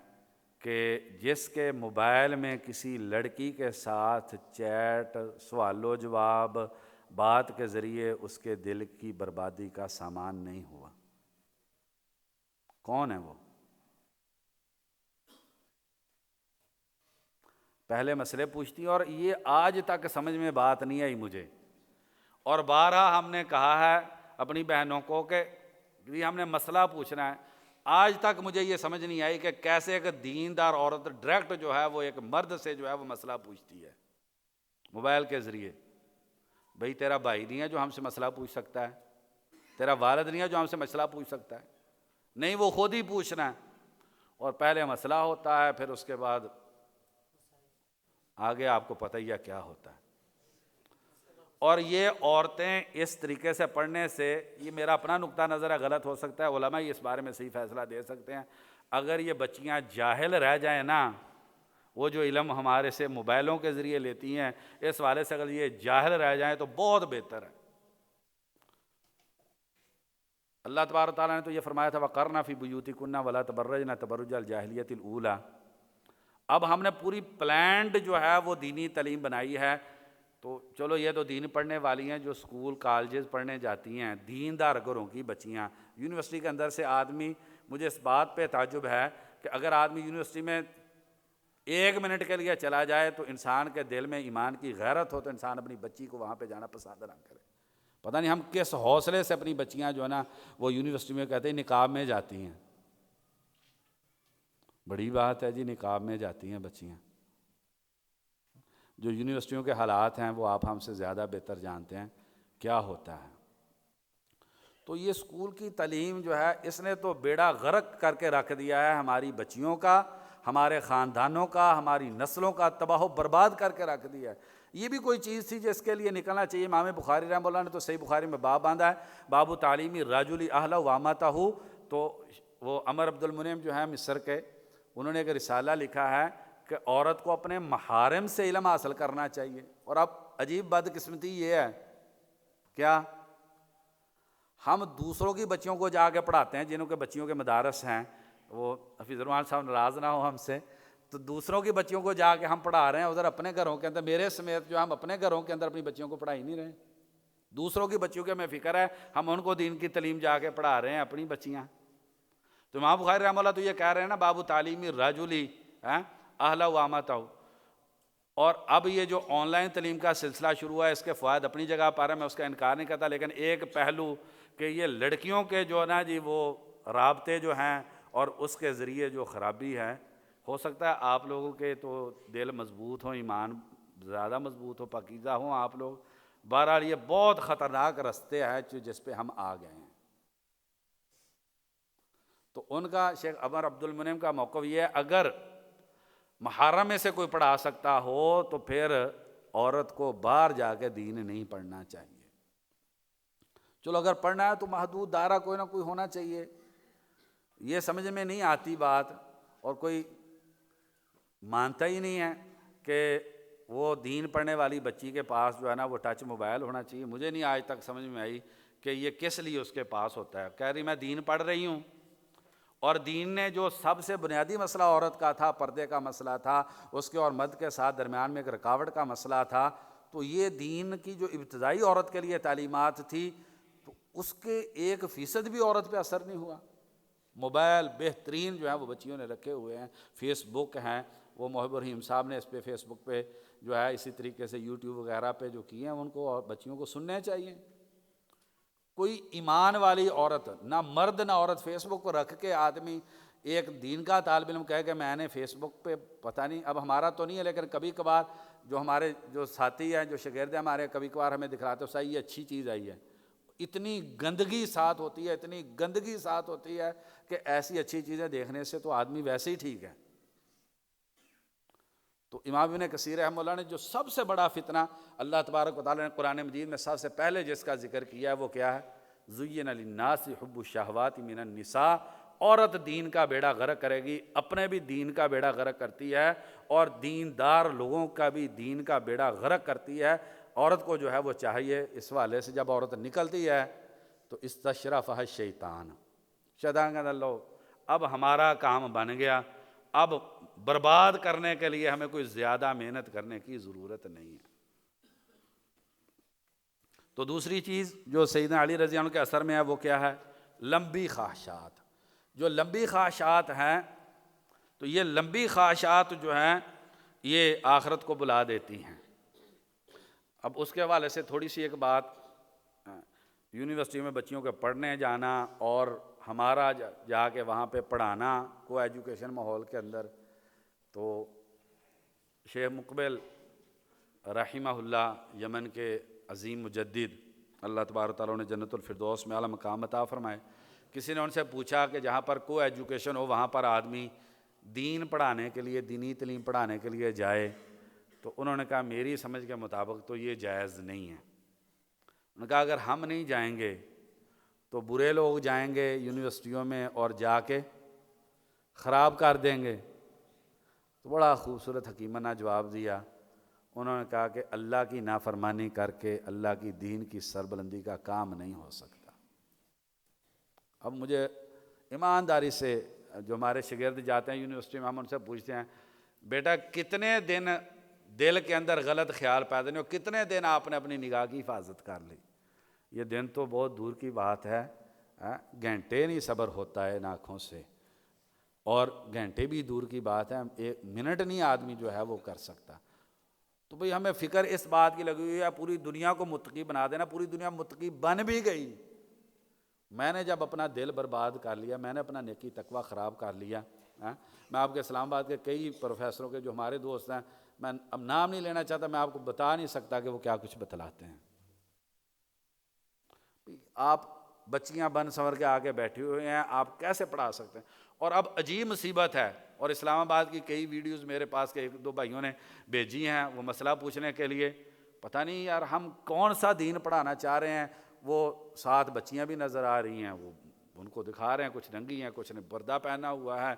کہ جس کے موبائل میں کسی لڑکی کے ساتھ چیٹ، سوال و جواب، بات کے ذریعے اس کے دل کی بربادی کا سامان نہیں ہوا؟ کون ہے وہ؟ پہلے مسئلے پوچھتی ہیں، اور یہ آج تک سمجھ میں بات نہیں آئی مجھے، اور بارہا ہم نے کہا ہے اپنی بہنوں کو کہ ہم نے مسئلہ پوچھنا ہے، آج تک مجھے یہ سمجھ نہیں آئی کہ کیسے ایک دیندار عورت ڈائریکٹ جو ہے وہ ایک مرد سے جو ہے وہ مسئلہ پوچھتی ہے موبائل کے ذریعے۔ بھئی تیرا بھائی نہیں ہے جو ہم سے مسئلہ پوچھ سکتا ہے، تیرا والد نہیں ہے جو ہم سے مسئلہ پوچھ سکتا ہے، نہیں، وہ خود ہی پوچھنا ہے، اور پہلے مسئلہ ہوتا ہے، پھر اس کے بعد آگے آپ کو پتہ ہی ہے کیا ہوتا ہے۔ اور یہ عورتیں اس طریقے سے پڑھنے سے، یہ میرا اپنا نقطہ نظر ہے، غلط ہو سکتا ہے، علماء اس بارے میں صحیح فیصلہ دے سکتے ہیں، اگر یہ بچیاں جاہل رہ جائیں نا، وہ جو علم ہمارے سے موبائلوں کے ذریعے لیتی ہیں، اس والے سے اگر یہ جاہل رہ جائیں تو بہت بہتر ہے۔ اللہ تبارک تعالیٰ نے تو یہ فرمایا تھا وَقَرْنَ فِي بُيُوتِكُنَّ وَلَا تَبَرَّجْنَ تَبَرُّجَ الْجَاهِلِيَّةِ الْأُولَىٰ۔ اب ہم نے پوری پلانڈ جو ہے وہ دینی تعلیم بنائی ہے، تو چلو یہ تو دین پڑھنے والی ہیں جو اسکول کالجز پڑھنے جاتی ہیں، دیندار گھروں کی بچیاں، یونیورسٹی کے اندر سے آدمی، مجھے اس بات پہ تعجب ہے کہ اگر آدمی یونیورسٹی میں 1 منٹ کے لیے چلا جائے تو انسان کے دل میں ایمان کی غیرت ہو تو انسان اپنی بچی کو وہاں پہ جانا پسند نہ کرے۔ پتہ نہیں ہم کس حوصلے سے اپنی بچیاں جو ہے نا وہ یونیورسٹی میں کہتے ہیں نقاب میں جاتی ہیں، بڑی بات ہے جی، نقاب میں جاتی ہیں بچیاں۔ جو یونیورسٹیوں کے حالات ہیں وہ آپ ہم سے زیادہ بہتر جانتے ہیں کیا ہوتا ہے۔ تو یہ اسکول کی تعلیم جو ہے اس نے تو بیڑا غرق کر کے رکھ دیا ہے ہماری بچیوں کا، ہمارے خاندانوں کا، ہماری نسلوں کا تباہ و برباد کر کے رکھ دیا ہے۔ یہ بھی کوئی چیز تھی جس کے لیے نکلنا چاہیے۔ امام بخاری رحمہ اللہ نے تو صحیح بخاری میں باب باندھا ہے، باب تعلیم الرجل اہلہ وامتہ، تو وہ عمر عبد المنعم جو ہیں مصر کے، انہوں نے ایک رسالہ لکھا ہے کہ عورت کو اپنے محارم سے علم حاصل کرنا چاہیے۔ اور اب عجیب بدقسمتی یہ ہے، کیا ہم دوسروں کی بچیوں کو جا کے پڑھاتے ہیں، جنہوں کے بچیوں کے مدارس ہیں، وہ حفیظ الرحمان صاحب ناراض نہ ہو ہم سے، تو دوسروں کی بچیوں کو جا کے ہم پڑھا رہے ہیں، ادھر اپنے گھروں کے اندر، میرے سمیت جو ہم اپنے گھروں کے اندر اپنی بچیوں کو پڑھا ہی نہیں رہے۔ دوسروں کی بچیوں کے ہمیں فکر ہے، ہم ان کو دین کی تعلیم جا کے پڑھا رہے ہیں اپنی بچیاں۔ تو امام بخاری رحمہ اللہ تو یہ کہہ رہے ہیں نا، باب تعلیمی الرجل اہلہ و امتہ۔ اور اب یہ جو آن لائن تعلیم کا سلسلہ شروع ہوا ہے، اس کے فوائد اپنی جگہ پر ہے، میں اس کا انکار نہیں کرتا، لیکن ایک پہلو کہ یہ لڑکیوں کے جو نا جی وہ رابطے جو ہیں اور اس کے ذریعے جو خرابی ہے، ہو سکتا ہے آپ لوگوں کے تو دل مضبوط ہوں، ایمان زیادہ مضبوط ہو، پاکیزہ ہوں آپ لوگ، بہرحال یہ بہت خطرناک رستے ہیں جس پہ ہم آ گئے ہیں۔ تو ان کا شیخ عمر عبد المنعم کا موقف یہ ہے، اگر محرم میں سے کوئی پڑھا سکتا ہو تو پھر عورت کو باہر جا کے دین نہیں پڑھنا چاہیے۔ چلو اگر پڑھنا ہے تو محدود دائرہ کوئی نہ کوئی ہونا چاہیے، یہ سمجھ میں نہیں آتی بات، اور کوئی مانتا ہی نہیں ہے کہ وہ دین پڑھنے والی بچی کے پاس جو ہے نا وہ ٹچ موبائل ہونا چاہیے۔ مجھے نہیں آج تک سمجھ میں آئی کہ یہ کس لیے اس کے پاس ہوتا ہے۔ کہہ رہی میں دین پڑھ رہی ہوں، اور دین نے جو سب سے بنیادی مسئلہ عورت کا تھا، پردے کا مسئلہ تھا، اس کے اور مرد کے ساتھ درمیان میں ایک رکاوٹ کا مسئلہ تھا، تو یہ دین کی جو ابتدائی عورت کے لیے تعلیمات تھی، تو اس کے 1% بھی عورت پہ اثر نہیں ہوا۔ موبائل بہترین جو ہیں وہ بچیوں نے رکھے ہوئے ہیں، فیس بک ہیں، وہ محب الرحیم صاحب نے اس پہ فیس بک پہ جو ہے اسی طریقے سے یوٹیوب وغیرہ پہ جو کیے ہیں، ان کو اور بچیوں کو سننے چاہیے۔ کوئی ایمان والی عورت، نہ مرد نہ عورت، فیس بک کو رکھ کے آدمی ایک دین کا طالب علم کہے کہ میں نے فیس بک پہ پتہ نہیں، اب ہمارا تو نہیں ہے لیکن کبھی کبھار جو ہمارے جو ساتھی ہیں، جو شاگرد ہیں ہمارے، کبھی کبھار ہمیں دکھلاتے ہیں صحیح یہ اچھی چیز آئی ہے، اتنی گندگی ساتھ ہوتی ہے، اتنی گندگی ساتھ ہوتی ہے کہ ایسی اچھی چیزیں دیکھنے سے تو آدمی ویسے ہی ٹھیک ہے۔ تو امام ابن کثیر رحمہ اللہ نے جو سب سے بڑا فتنہ اللہ تبارک و تعالیٰ نے قرآن مجید میں سب سے پہلے جس کا ذکر کیا ہے وہ کیا ہے؟ زین للناس حب الشہوات من النساء۔ عورت دین کا بیڑا غرق کرے گی، اپنے بھی دین کا بیڑا غرق کرتی ہے اور دیندار لوگوں کا بھی دین کا بیڑا غرق کرتی ہے۔ عورت کو جو ہے وہ چاہیے اس حوالے سے، جب عورت نکلتی ہے تو استشرفها الشیطان، شیطان کہتا ہے لو اب ہمارا کام بن گیا، اب برباد کرنے کے لیے ہمیں کوئی زیادہ محنت کرنے کی ضرورت نہیں ہے۔ تو دوسری چیز جو سیدنا علی رضی اللہ عنہ کے اثر میں ہے وہ کیا ہے؟ لمبی خواہشات۔ جو لمبی خواہشات ہیں تو یہ لمبی خواہشات جو ہیں یہ آخرت کو بلا دیتی ہیں۔ اب اس کے حوالے سے تھوڑی سی ایک بات، یونیورسٹی میں بچیوں کے پڑھنے جانا اور ہمارا جا کے وہاں پہ پڑھانا کو ایجوکیشن ماحول کے اندر، تو شیخ مقبل رحمہ اللہ یمن کے عظیم مجدد، اللہ تبارک تعالیٰ نے جنت الفردوس میں اعلیٰ مقام عطا فرمائے، کسی نے ان سے پوچھا کہ جہاں پر کو ایجوکیشن ہو وہاں پر آدمی دین پڑھانے کے لیے، دینی تعلیم پڑھانے کے لیے جائے، تو انہوں نے کہا میری سمجھ کے مطابق تو یہ جائز نہیں ہے۔ انہوں نے کہا اگر ہم نہیں جائیں گے تو برے لوگ جائیں گے یونیورسٹیوں میں اور جا کے خراب کر دیں گے۔ تو بڑا خوبصورت حکیمانہ جواب دیا، انہوں نے کہا کہ اللہ کی نافرمانی کر کے اللہ کی دین کی سربلندی کا کام نہیں ہو سکتا۔ اب مجھے ایمانداری سے جو ہمارے شاگرد جاتے ہیں یونیورسٹی میں، ہم ان سے پوچھتے ہیں بیٹا کتنے دن دل کے اندر غلط خیال پیدا نہیں ہو، کتنے دن آپ نے اپنی نگاہ کی حفاظت کر لی؟ یہ دن تو بہت دور کی بات ہے، گھنٹے نہیں صبر ہوتا ہے ان آنکھوں سے، اور گھنٹے بھی دور کی بات ہے، ایک منٹ نہیں آدمی جو ہے وہ کر سکتا۔ تو بھئی ہمیں فکر اس بات کی لگی ہوئی ہے پوری دنیا کو متقی بنا دینا، پوری دنیا متقی بن بھی گئی۔ میں نے جب اپنا دل برباد کر لیا، میں نے اپنا نیکی تقویٰ خراب کر لیا، میں آپ کے اسلام آباد کے کئی پروفیسروں کے جو ہمارے دوست ہیں، میں اب نام نہیں لینا چاہتا، میں آپ کو بتا نہیں سکتا کہ وہ کیا کچھ بتلاتے ہیں۔ آپ بچیاں بن سنور کے آگے بیٹھے ہوئے ہیں، آپ کیسے پڑھا سکتے ہیں؟ اور اب عجیب مصیبت ہے، اور اسلام آباد کی کئی ویڈیوز میرے پاس کے 1-2 بھائیوں نے بھیجی ہیں وہ مسئلہ پوچھنے کے لیے، پتہ نہیں یار ہم کون سا دین پڑھانا چاہ رہے ہیں، وہ ساتھ بچیاں بھی نظر آ رہی ہیں، وہ ان کو دکھا رہے ہیں، کچھ ننگی ہیں، کچھ نے پردہ پہنا ہوا ہے،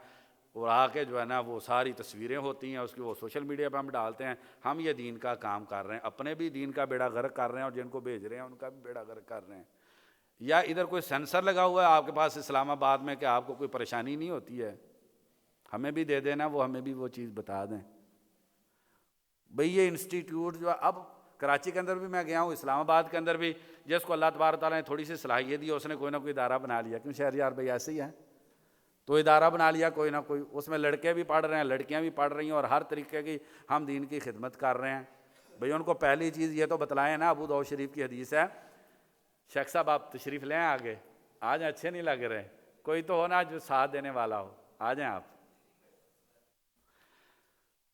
اور آ کے جو ہے نا وہ ساری تصویریں ہوتی ہیں اس کی، وہ سوشل میڈیا پہ ہم ڈالتے ہیں، ہم یہ دین کا کام کر رہے ہیں، اپنے بھی دین کا بیڑا غرق کر رہے ہیں اور جن کو بھیج رہے ہیں ان کا بھی بیڑا غرق کر رہے ہیں۔ یا ادھر کوئی سینسر لگا ہوا ہے آپ کے پاس اسلام آباد میں کہ آپ کو کوئی پریشانی نہیں ہوتی ہے، ہمیں بھی دے دینا، وہ ہمیں بھی وہ چیز بتا دیں۔ بھئی یہ انسٹیٹیوٹ جو اب کراچی کے اندر بھی میں گیا ہوں، اسلام آباد کے اندر بھی، جس کو اللہ تبارک تعالیٰ نے تھوڑی سی صلاحیت دی اس نے کوئی نہ کوئی ادارہ بنا لیا، کیوں شہریار بھائی ایسے ہی ہیں، تو ادارہ بنا لیا کوئی نہ کوئی، اس میں لڑکے بھی پڑھ رہے ہیں، لڑکیاں بھی پڑھ رہی ہیں، اور ہر طریقے کی ہم دین کی خدمت کر رہے ہیں۔ بھئی ان کو پہلی چیز یہ تو بتلائیں نا، ابو داؤد شریف کی حدیث ہے، شیخ صاحب آپ تشریف لیں آگے، آ جائیں، اچھے نہیں لگ رہے، کوئی تو ہو نا جو ساتھ دینے والا ہو، آ جائیں آپ۔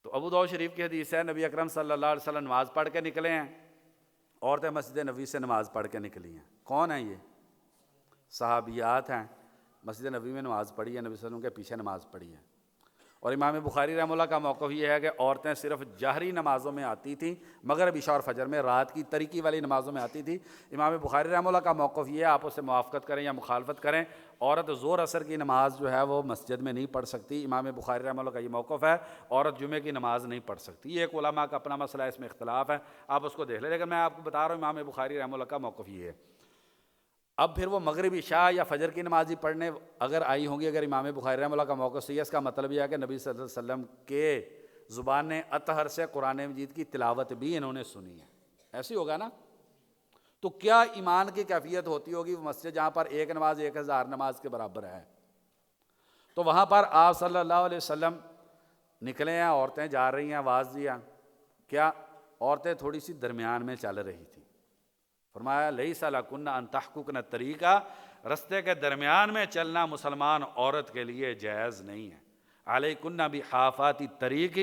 تو ابو داؤد شریف کی حدیث ہے، نبی اکرم صلی اللہ علیہ وسلم نماز پڑھ کے نکلے ہیں، عورتیں مسجد نبوی سے نماز پڑھ کے نکلی ہیں۔ کون ہیں یہ؟ صحابیات ہیں، مسجد نبوی میں نماز پڑھی ہے، نبی صلی اللہ علیہ وسلم کے پیچھے نماز پڑھی ہے۔ اور امام بخاری رحمہ اللہ کا موقف یہ ہے کہ عورتیں صرف جہری نمازوں میں آتی تھیں، مغرب عشاء اور فجر میں، رات کی تریکی والی نمازوں میں آتی تھی۔ امام بخاری رحمہ اللہ کا موقف یہ ہے، آپ اس سے موافقت کریں یا مخالفت کریں، عورت ظہر عصر کی نماز جو ہے وہ مسجد میں نہیں پڑھ سکتی۔ امام بخاری رحمہ اللہ کا یہ موقف ہے، عورت جمعے کی نماز نہیں پڑھ سکتی۔ یہ ایک علماء کا اپنا مسئلہ ہے، اس میں اختلاف ہے، آپ اس کو دیکھ لیں، لیکن میں آپ کو بتا رہا ہوں امام بخاری رحمہ اللہ کا موقف یہ ہے۔ اب پھر وہ مغرب عشاء یا فجر کی نماز ہی پڑھنے اگر آئی ہوں گی، اگر امام بخاری رحمہ اللہ کا موقف صحیح ہے، اس کا مطلب یہ ہے کہ نبی صلی اللہ علیہ وسلم کے زبان اطہر سے قرآن مجید کی تلاوت بھی انہوں نے سنی ہے، ایسی ہوگا نا؟ تو کیا ایمان کی کیفیت ہوتی ہوگی وہ مسجد جہاں پر ایک نماز 1000 نماز کے برابر ہے۔ تو وہاں پر آپ صلی اللہ علیہ وسلم نکلے ہیں، عورتیں جا رہی ہیں، آواز دیا، کیا عورتیں تھوڑی سی درمیان میں چل رہی تھیں، فرمایا لیس لکن ان تحققن الطریقہ، رستے کے درمیان میں چلنا مسلمان عورت کے لیے جائز نہیں ہے۔ علیکن بحافات الطریق،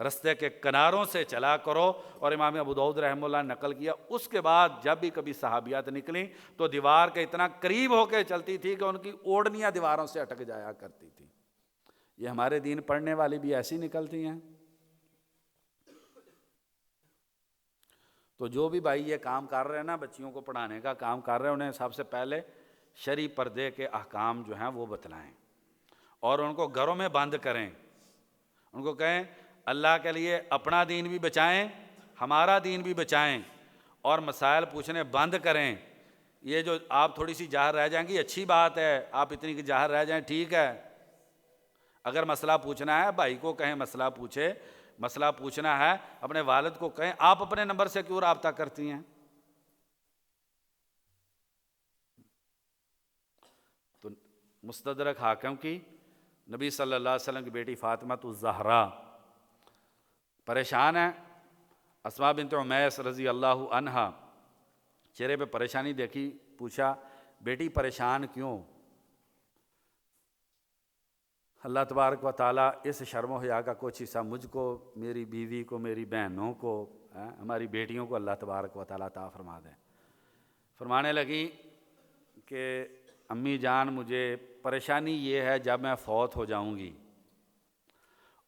رستے کے کناروں سے چلا کرو۔ اور امام ابو داؤد رحمہ اللہ نے نقل کیا، اس کے بعد جب بھی کبھی صحابیات نکلیں تو دیوار کے اتنا قریب ہو کے چلتی تھی کہ ان کی اوڑھنیاں دیواروں سے اٹک جایا کرتی تھی۔ یہ ہمارے دین پڑھنے والی بھی ایسی نکلتی ہیں۔ تو جو بھی بھائی یہ کام کر رہے ہیں نا، بچیوں کو پڑھانے کا کام کر رہے ہیں، انہیں سب سے پہلے شرعی پردے کے احکام جو ہیں وہ بتلائیں، اور ان کو گھروں میں بند کریں، ان کو کہیں اللہ کے لیے اپنا دین بھی بچائیں، ہمارا دین بھی بچائیں، اور مسائل پوچھنے بند کریں۔ یہ جو آپ تھوڑی سی جاہر رہ جائیں گی اچھی بات ہے، آپ اتنی کی جاہر رہ جائیں ٹھیک ہے، اگر مسئلہ پوچھنا ہے بھائی کو کہیں مسئلہ پوچھے، مسئلہ پوچھنا ہے اپنے والد کو کہیں، آپ اپنے نمبر سے کیوں رابطہ کرتی ہیں؟ تو مستدرک حاکم کی نبی صلی اللہ علیہ وسلم کی بیٹی فاطمہ الزہرا پریشان ہے، اسماء بنت عمیس رضی اللہ عنہا چہرے پہ پریشانی دیکھی، پوچھا بیٹی پریشان کیوں؟ اللہ تبارک و تعالیٰ اس شرم و حیا کا کچھ حصہ مجھ کو، میری بیوی کو، میری بہنوں کو، ہماری بیٹیوں کو اللہ تبارک و تعالیٰ عطا فرما دیں۔ فرمانے لگی کہ امی جان مجھے پریشانی یہ ہے جب میں فوت ہو جاؤں گی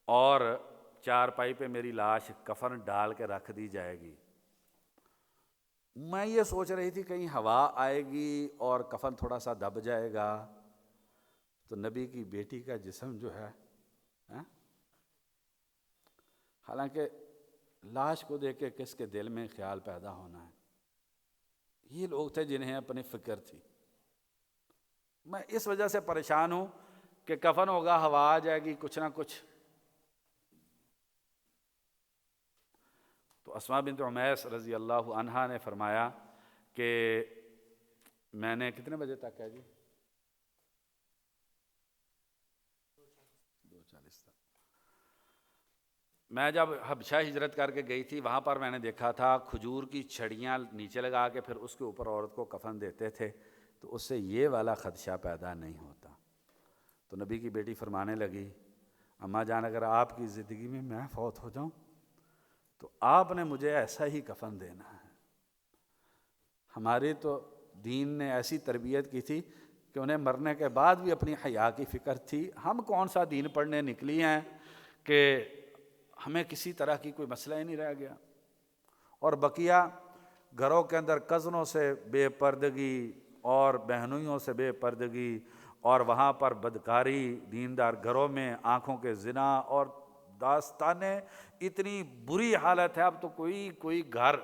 اور چارپائی پہ میری لاش کفن ڈال کے رکھ دی جائے گی، میں یہ سوچ رہی تھی کہیں ہوا آئے گی اور کفن تھوڑا سا دب جائے گا تو نبی کی بیٹی کا جسم جو ہے، حالانکہ لاش کو دیکھ کے کس کے دل میں خیال پیدا ہونا ہے؟ یہ لوگ تھے جنہیں اپنی فکر تھی۔ میں اس وجہ سے پریشان ہوں کہ کفن ہوگا، ہوا آ جائے گی، کچھ نہ کچھ۔ تو اسماء بنت عمیس رضی اللہ عنہا نے فرمایا کہ میں نے کتنے بجے تک ہے جی؟ 2:40 تک۔ میں جب حبشہ ہجرت کر کے گئی تھی، وہاں پر میں نے دیکھا تھا کھجور کی چھڑیاں نیچے لگا کے پھر اس کے اوپر عورت کو کفن دیتے تھے، تو اس سے یہ والا خدشہ پیدا نہیں ہوتا۔ تو نبی کی بیٹی فرمانے لگی اماں جان اگر آپ کی زندگی میں فوت ہو جاؤں تو آپ نے مجھے ایسا ہی کفن دینا ہے۔ ہماری تو دین نے ایسی تربیت کی تھی کہ انہیں مرنے کے بعد بھی اپنی حیا کی فکر تھی۔ ہم کون سا دین پڑھنے نکلی ہیں کہ ہمیں کسی طرح کی کوئی مسئلہ ہی نہیں رہ گیا۔ اور بقیہ گھروں کے اندر کزنوں سے بے پردگی اور بہنوئیوں سے بے پردگی، اور وہاں پر بدکاری، دیندار گھروں میں آنکھوں کے زنا اور داستانیں، اتنی بری حالت ہے۔ اب تو کوئی گھر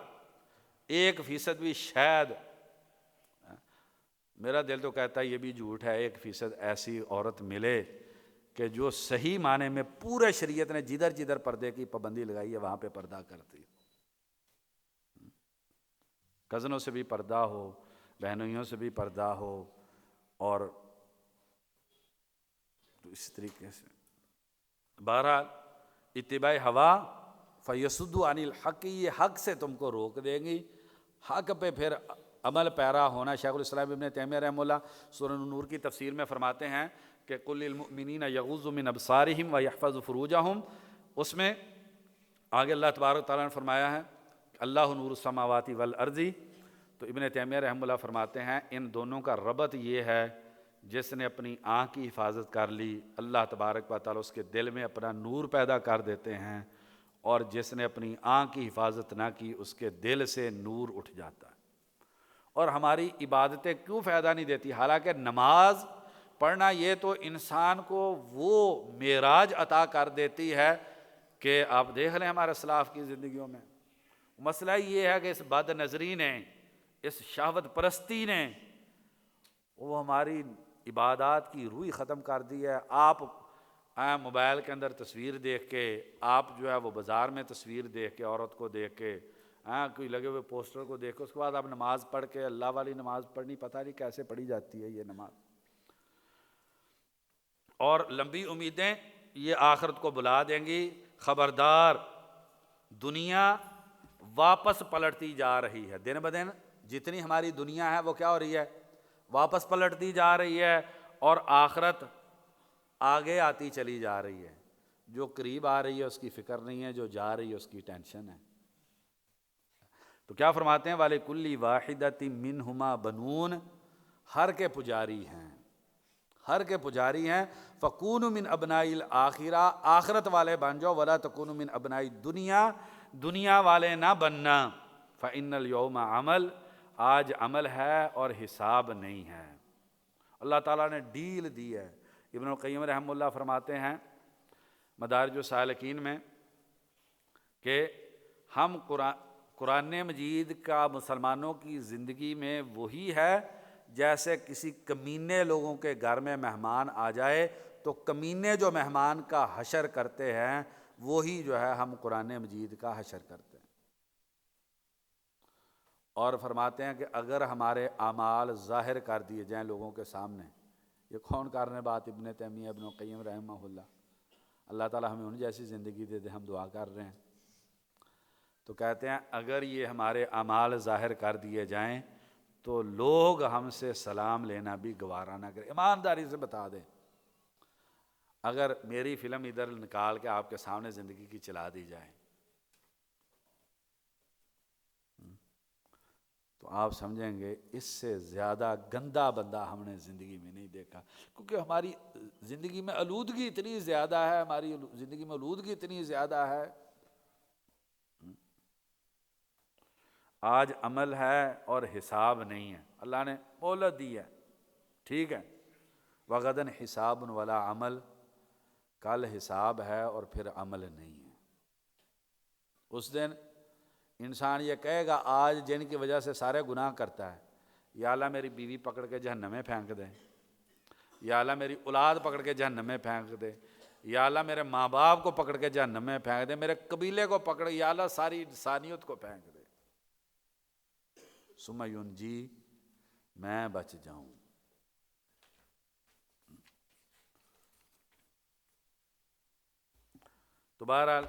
1% بھی شاید، میرا دل تو کہتا ہے یہ بھی جھوٹ ہے، 1% ایسی عورت ملے کہ جو صحیح معنی میں پورے شریعت نے جدھر جدھر پردے کی پابندی لگائی ہے وہاں پہ پردہ کرتی۔ کزنوں سے بھی پردہ ہو، بہنوئیوں سے بھی پردہ ہو، اور اس طریقے سے بہرحال اتباع ہوا فیصد عن الحق، یہ حق سے تم کو روک دے گی، حق پہ پھر عمل پیرا ہونا۔ شیخ الاسلام ابن تیمیہ رحمہ اللہ سورہ نور کی تفسیر میں فرماتے ہیں کہ قل للمؤمنین یغضوا من ابصارہم ویحفظوا فروجہم، اس میں آگے اللہ تبارک تعالیٰ نے فرمایا ہے اللہ نور السماوات والارض، تو ابن تیمیہ رحمہ اللہ فرماتے ہیں ان دونوں کا ربط یہ ہے جس نے اپنی آنکھ کی حفاظت کر لی اللہ تبارک و تعالیٰ اس کے دل میں اپنا نور پیدا کر دیتے ہیں، اور جس نے اپنی آنکھ کی حفاظت نہ کی اس کے دل سے نور اٹھ جاتا ہے۔ اور ہماری عبادتیں کیوں فائدہ نہیں دیتی؟ حالانکہ نماز پڑھنا یہ تو انسان کو وہ معراج عطا کر دیتی ہے کہ آپ دیکھ لیں ہمارے اسلاف کی زندگیوں میں، مسئلہ یہ ہے کہ اس بد نظری نے، اس شہوت پرستی نے وہ ہماری عبادات کی روح ختم کر دی ہے۔ آپ موبائل کے اندر تصویر دیکھ کے، آپ جو ہے وہ بازار میں تصویر دیکھ کے، عورت کو دیکھ کے، کوئی لگے ہوئے پوسٹر کو دیکھ کے، اس کے بعد آپ نماز پڑھ کے، اللہ والی نماز پڑھنی پتہ نہیں کیسے پڑھی جاتی ہے یہ نماز، اور لمبی امیدیں یہ آخرت کو بلا دیں گی۔ خبردار، دنیا واپس پلٹتی جا رہی ہے، دن بدن جتنی ہماری دنیا ہے وہ کیا ہو رہی ہے؟ واپس پلٹتی جا رہی ہے، اور آخرت آگے آتی چلی جا رہی ہے۔ جو قریب آ رہی ہے اس کی فکر نہیں ہے، جو جا رہی ہے اس کی ٹینشن ہے۔ تو کیا فرماتے ہیں وَلِكُلِّ وَاحِدَةٍ مِّنْهُمَا بَنُونَ، ہر کے پجاری ہیں، ہر کے پجاری ہیں۔ فَكُونُوا مِنْ أَبْنَاءِ الْآخِرَةِ، آخرت والے بن جاؤ، وَلَا تَكُونُوا مِنْ أَبْنَاءِ الدُّنْيَا، دنیا والے نہ بننا۔ فَإِنَّ الْيَوْمَ عمل، آج عمل ہے اور حساب نہیں ہے۔ اللہ تعالیٰ نے ڈیل دی ہے۔ ابن القیم رحمہ اللہ فرماتے ہیں مدارج السالکین میں کہ ہم قرآن مجید کا مسلمانوں کی زندگی میں وہی ہے جیسے کسی کمینے لوگوں کے گھر میں مہمان آ جائے تو کمینے جو مہمان کا حشر کرتے ہیں وہی جو ہے ہم قرآن مجید کا حشر کرتے ہیں۔ اور فرماتے ہیں کہ اگر ہمارے اعمال ظاہر کر دیے جائیں لوگوں کے سامنے، یہ کون کرنے بات؟ ابن تیمیہ ابن القیم رحمہ اللہ، اللہ تعالیٰ ہمیں ان جیسی زندگی دے دے، ہم دعا کر رہے ہیں۔ تو کہتے ہیں اگر یہ ہمارے اعمال ظاہر کر دیے جائیں تو لوگ ہم سے سلام لینا بھی گوارا نہ کریں۔ ایمانداری سے بتا دیں، اگر میری فلم ادھر نکال کے آپ کے سامنے زندگی کی چلا دی جائے تو آپ سمجھیں گے اس سے زیادہ گندا بندہ ہم نے زندگی میں نہیں دیکھا، کیونکہ ہماری زندگی میں آلودگی اتنی زیادہ ہے، ہماری زندگی میں آلودگی اتنی زیادہ ہے۔ آج عمل ہے اور حساب نہیں ہے، اللہ نے مہلت دی ہے، ٹھیک ہے، وغدن حساب ولا عمل، کل حساب ہے اور پھر عمل نہیں ہے۔ اس دن انسان یہ کہے گا آج جن کی وجہ سے سارے گناہ کرتا ہے، یا اللہ میری بیوی پکڑ کے جہنم میں پھینک دے، یا اللہ میری اولاد پکڑ کے جہنم میں پھینک دے، یا اللہ میرے ماں باپ کو پکڑ کے جہنم میں پھینک دے، میرے قبیلے کو پکڑ، یا اللہ ساری انسانیت کو پھینک دے، ثم ینجی، میں بچ جاؤں۔ تو بہرحال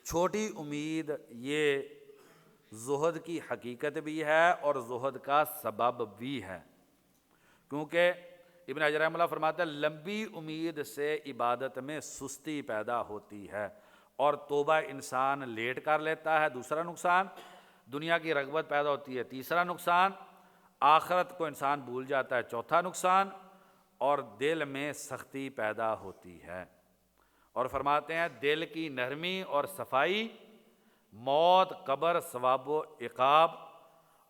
چھوٹی امید یہ زہد کی حقیقت بھی ہے اور زہد کا سبب بھی ہے، کیونکہ ابن حجر رحمہ اللہ فرماتا ہے لمبی امید سے عبادت میں سستی پیدا ہوتی ہے اور توبہ انسان لیٹ کر لیتا ہے، دوسرا نقصان، دنیا کی رغبت پیدا ہوتی ہے، تیسرا نقصان، آخرت کو انسان بھول جاتا ہے، چوتھا نقصان، اور دل میں سختی پیدا ہوتی ہے۔ اور فرماتے ہیں دل کی نرمی اور صفائی موت، قبر، ثواب و عقاب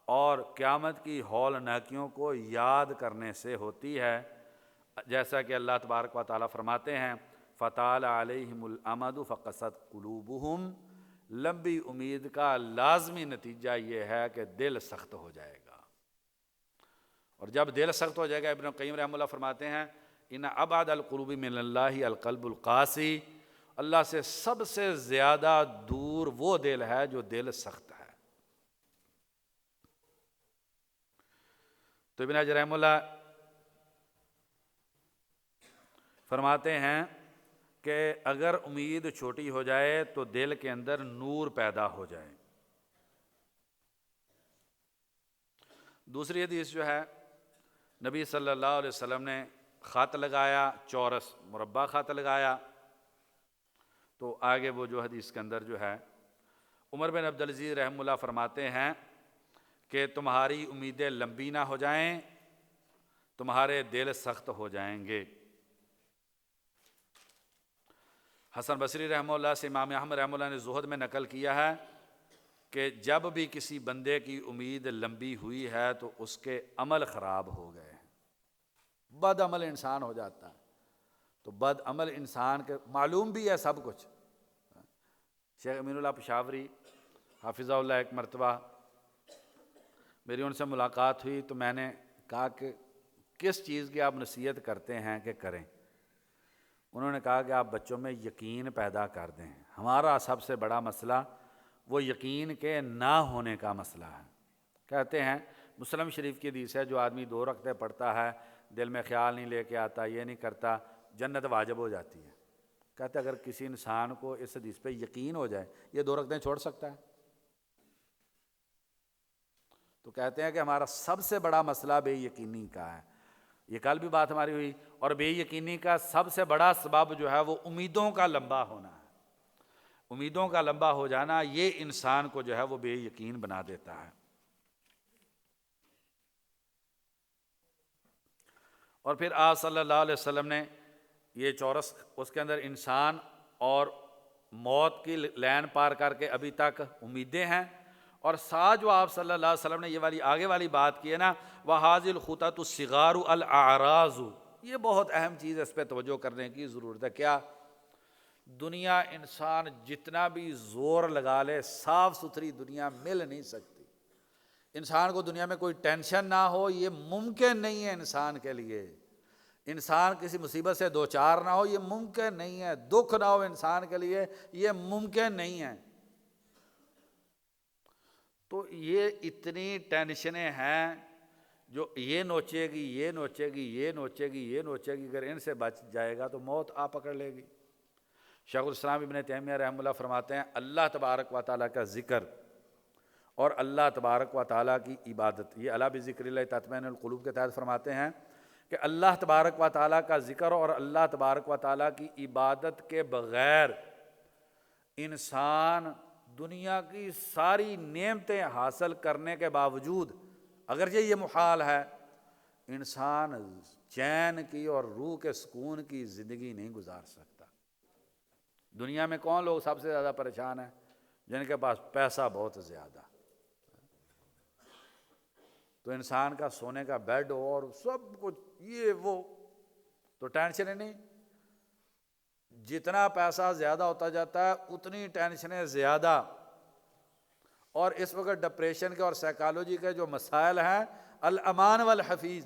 اور قیامت کی ہولناکیوں کو یاد کرنے سے ہوتی ہے، جیسا کہ اللہ تبارک و تعالیٰ فرماتے ہیں فَطَالَ عَلَيْهِمُ الْأَمَدُ فَقَسَتْ قُلُوبُهُمْ، لمبی امید کا لازمی نتیجہ یہ ہے کہ دل سخت ہو جائے گا، اور جب دل سخت ہو جائے گا، ابن القیم رحمہ اللہ فرماتے ہیں ان ابعد القلوب من اللہ القلب القاسی، اللہ سے سب سے زیادہ دور وہ دل ہے جو دل سخت ہے۔ تو ابن حجر رحمہ اللہ فرماتے ہیں کہ اگر امید چھوٹی ہو جائے تو دل کے اندر نور پیدا ہو جائے۔ دوسری حدیث جو ہے، نبی صلی اللہ علیہ وسلم نے خط لگایا، چورس مربع خط لگایا، تو آگے وہ جو حدیث کے اندر جو ہے عمر بن عبدالعزیز رحمہ اللہ فرماتے ہیں کہ تمہاری امیدیں لمبی نہ ہو جائیں، تمہارے دل سخت ہو جائیں گے۔ حسن بصری رحمہ اللہ سے امام احمد رحمہ اللہ نے زہد میں نقل کیا ہے کہ جب بھی کسی بندے کی امید لمبی ہوئی ہے تو اس کے عمل خراب ہو گئے ہیں، بد عمل انسان ہو جاتا ہے۔ تو بد عمل انسان کے معلوم بھی ہے سب کچھ۔ شیخ امین اللہ پشاوری حافظہ اللہ ایک مرتبہ میری ان سے ملاقات ہوئی تو میں نے کہا کہ کس چیز کی آپ نصیحت کرتے ہیں کہ کریں؟ انہوں نے کہا کہ آپ بچوں میں یقین پیدا کر دیں۔ ہمارا سب سے بڑا مسئلہ وہ یقین کے نہ ہونے کا مسئلہ ہے۔ کہتے ہیں مسلم شریف کی حدیث ہے، جو آدمی 2 رکعتیں پڑھتا ہے، دل میں خیال نہیں لے کے آتا، یہ نہیں کرتا، جنت واجب ہو جاتی ہے۔ کہتے ہیں اگر کسی انسان کو اس حدیث پہ یقین ہو جائے، یہ 2 رکعتیں چھوڑ سکتا ہے؟ تو کہتے ہیں کہ ہمارا سب سے بڑا مسئلہ بے یقینی کا ہے۔ یہ کل بھی بات ہماری ہوئی، اور بے یقینی کا سب سے بڑا سبب جو ہے وہ امیدوں کا لمبا ہونا ہے۔ امیدوں کا لمبا ہو جانا یہ انسان کو جو ہے وہ بے یقین بنا دیتا ہے۔ اور پھر آپ صلی اللہ علیہ وسلم نے یہ چورس، اس کے اندر انسان اور موت کی لین پار کر کے ابھی تک امیدیں ہیں، اور ساتھ جو آپ صلی اللہ علیہ وسلم نے یہ والی آگے والی بات کی ہے نا، وَهَذِهِ الْخُطَطُ الصِّغَارُ الْأَعْرَاضُ، یہ بہت اہم چیز، اس پہ توجہ کرنے کی ضرورت ہے۔ کیا؟ دنیا انسان جتنا بھی زور لگا لے، صاف ستھری دنیا مل نہیں سکتی۔ انسان کو دنیا میں کوئی ٹینشن نہ ہو، یہ ممکن نہیں ہے انسان کے لیے۔ انسان کسی مصیبت سے دوچار نہ ہو، یہ ممکن نہیں ہے۔ دکھ نہ ہو انسان کے لیے، یہ ممکن نہیں ہے۔ تو یہ اتنی ٹینشنیں ہیں جو یہ نوچے گی، یہ نوچے گی، یہ نوچے گی، یہ نوچے گی، اگر ان سے بچ جائے گا تو موت آ پکڑ لے گی۔ شیخ الاسلام ابن تیمیہ رحمہ اللہ فرماتے ہیں اللہ تبارک و تعالیٰ کا ذکر اور اللہ تبارک و تعالیٰ کی عبادت، یہ الا بذکر اللہ تطمئن القلوب کے تحت فرماتے ہیں کہ اللہ تبارک و تعالیٰ کا ذکر اور اللہ تبارک و تعالیٰ کی عبادت کے بغیر انسان دنیا کی ساری نعمتیں حاصل کرنے کے باوجود اگرچہ یہ محال ہے، انسان چین کی اور روح کے سکون کی زندگی نہیں گزار سکتا۔ دنیا میں کون لوگ سب سے زیادہ پریشان ہیں؟ جن کے پاس پیسہ بہت زیادہ، تو انسان کا سونے کا بیڈ اور سب کچھ یہ وہ تو ٹینشن نہیں۔ جتنا پیسہ زیادہ ہوتا جاتا ہے اتنی ٹینشنیں زیادہ، اور اس وقت ڈپریشن کے اور سائیکالوجی کے جو مسائل ہیں، الامان والحفیظ،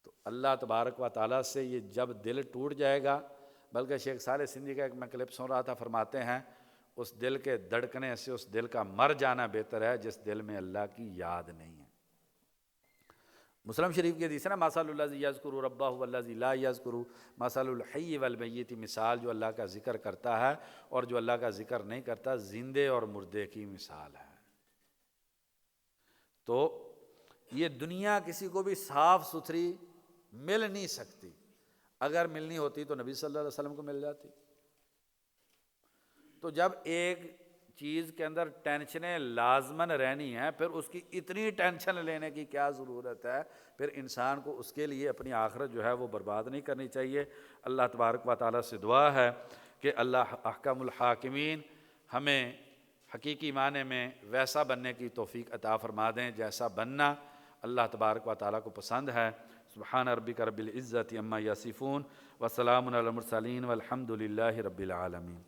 تو اللہ تبارک و تعالیٰ سے یہ جب دل ٹوٹ جائے گا، بلکہ شیخ صالح سندھی کا ایک میں کلپ سن رہا تھا، فرماتے ہیں اس دل کے دھڑکنے سے اس دل کا مر جانا بہتر ہے جس دل میں اللہ کی یاد نہیں ہے۔ مسلم شریف کی حدیث ہے نا، مثل الذی یذکر ربہ والذی لا یذکر مثل الحی والمیت، مثال جو اللہ کا ذکر کرتا ہے اور جو اللہ کا ذکر نہیں کرتا، زندے اور مردے کی مثال ہے۔ تو یہ دنیا کسی کو بھی صاف ستھری مل نہیں سکتی، اگر ملنی ہوتی تو نبی صلی اللہ علیہ وسلم کو مل جاتی۔ تو جب ایک چیز کے اندر ٹینشنیں لازماً رہنی ہیں، پھر اس کی اتنی ٹینشن لینے کی کیا ضرورت ہے؟ پھر انسان کو اس کے لیے اپنی آخرت جو ہے وہ برباد نہیں کرنی چاہیے۔ اللہ تبارک و تعالیٰ سے دعا ہے کہ اللہ احکم الحاکمین ہمیں حقیقی معنی میں ویسا بننے کی توفیق عطا فرما دیں جیسا بننا اللہ تبارک و تعالیٰ کو پسند ہے۔ سبحان ربک رب العزت عما یصفون وسلام علی المرسلین والحمد للہ رب العالمین۔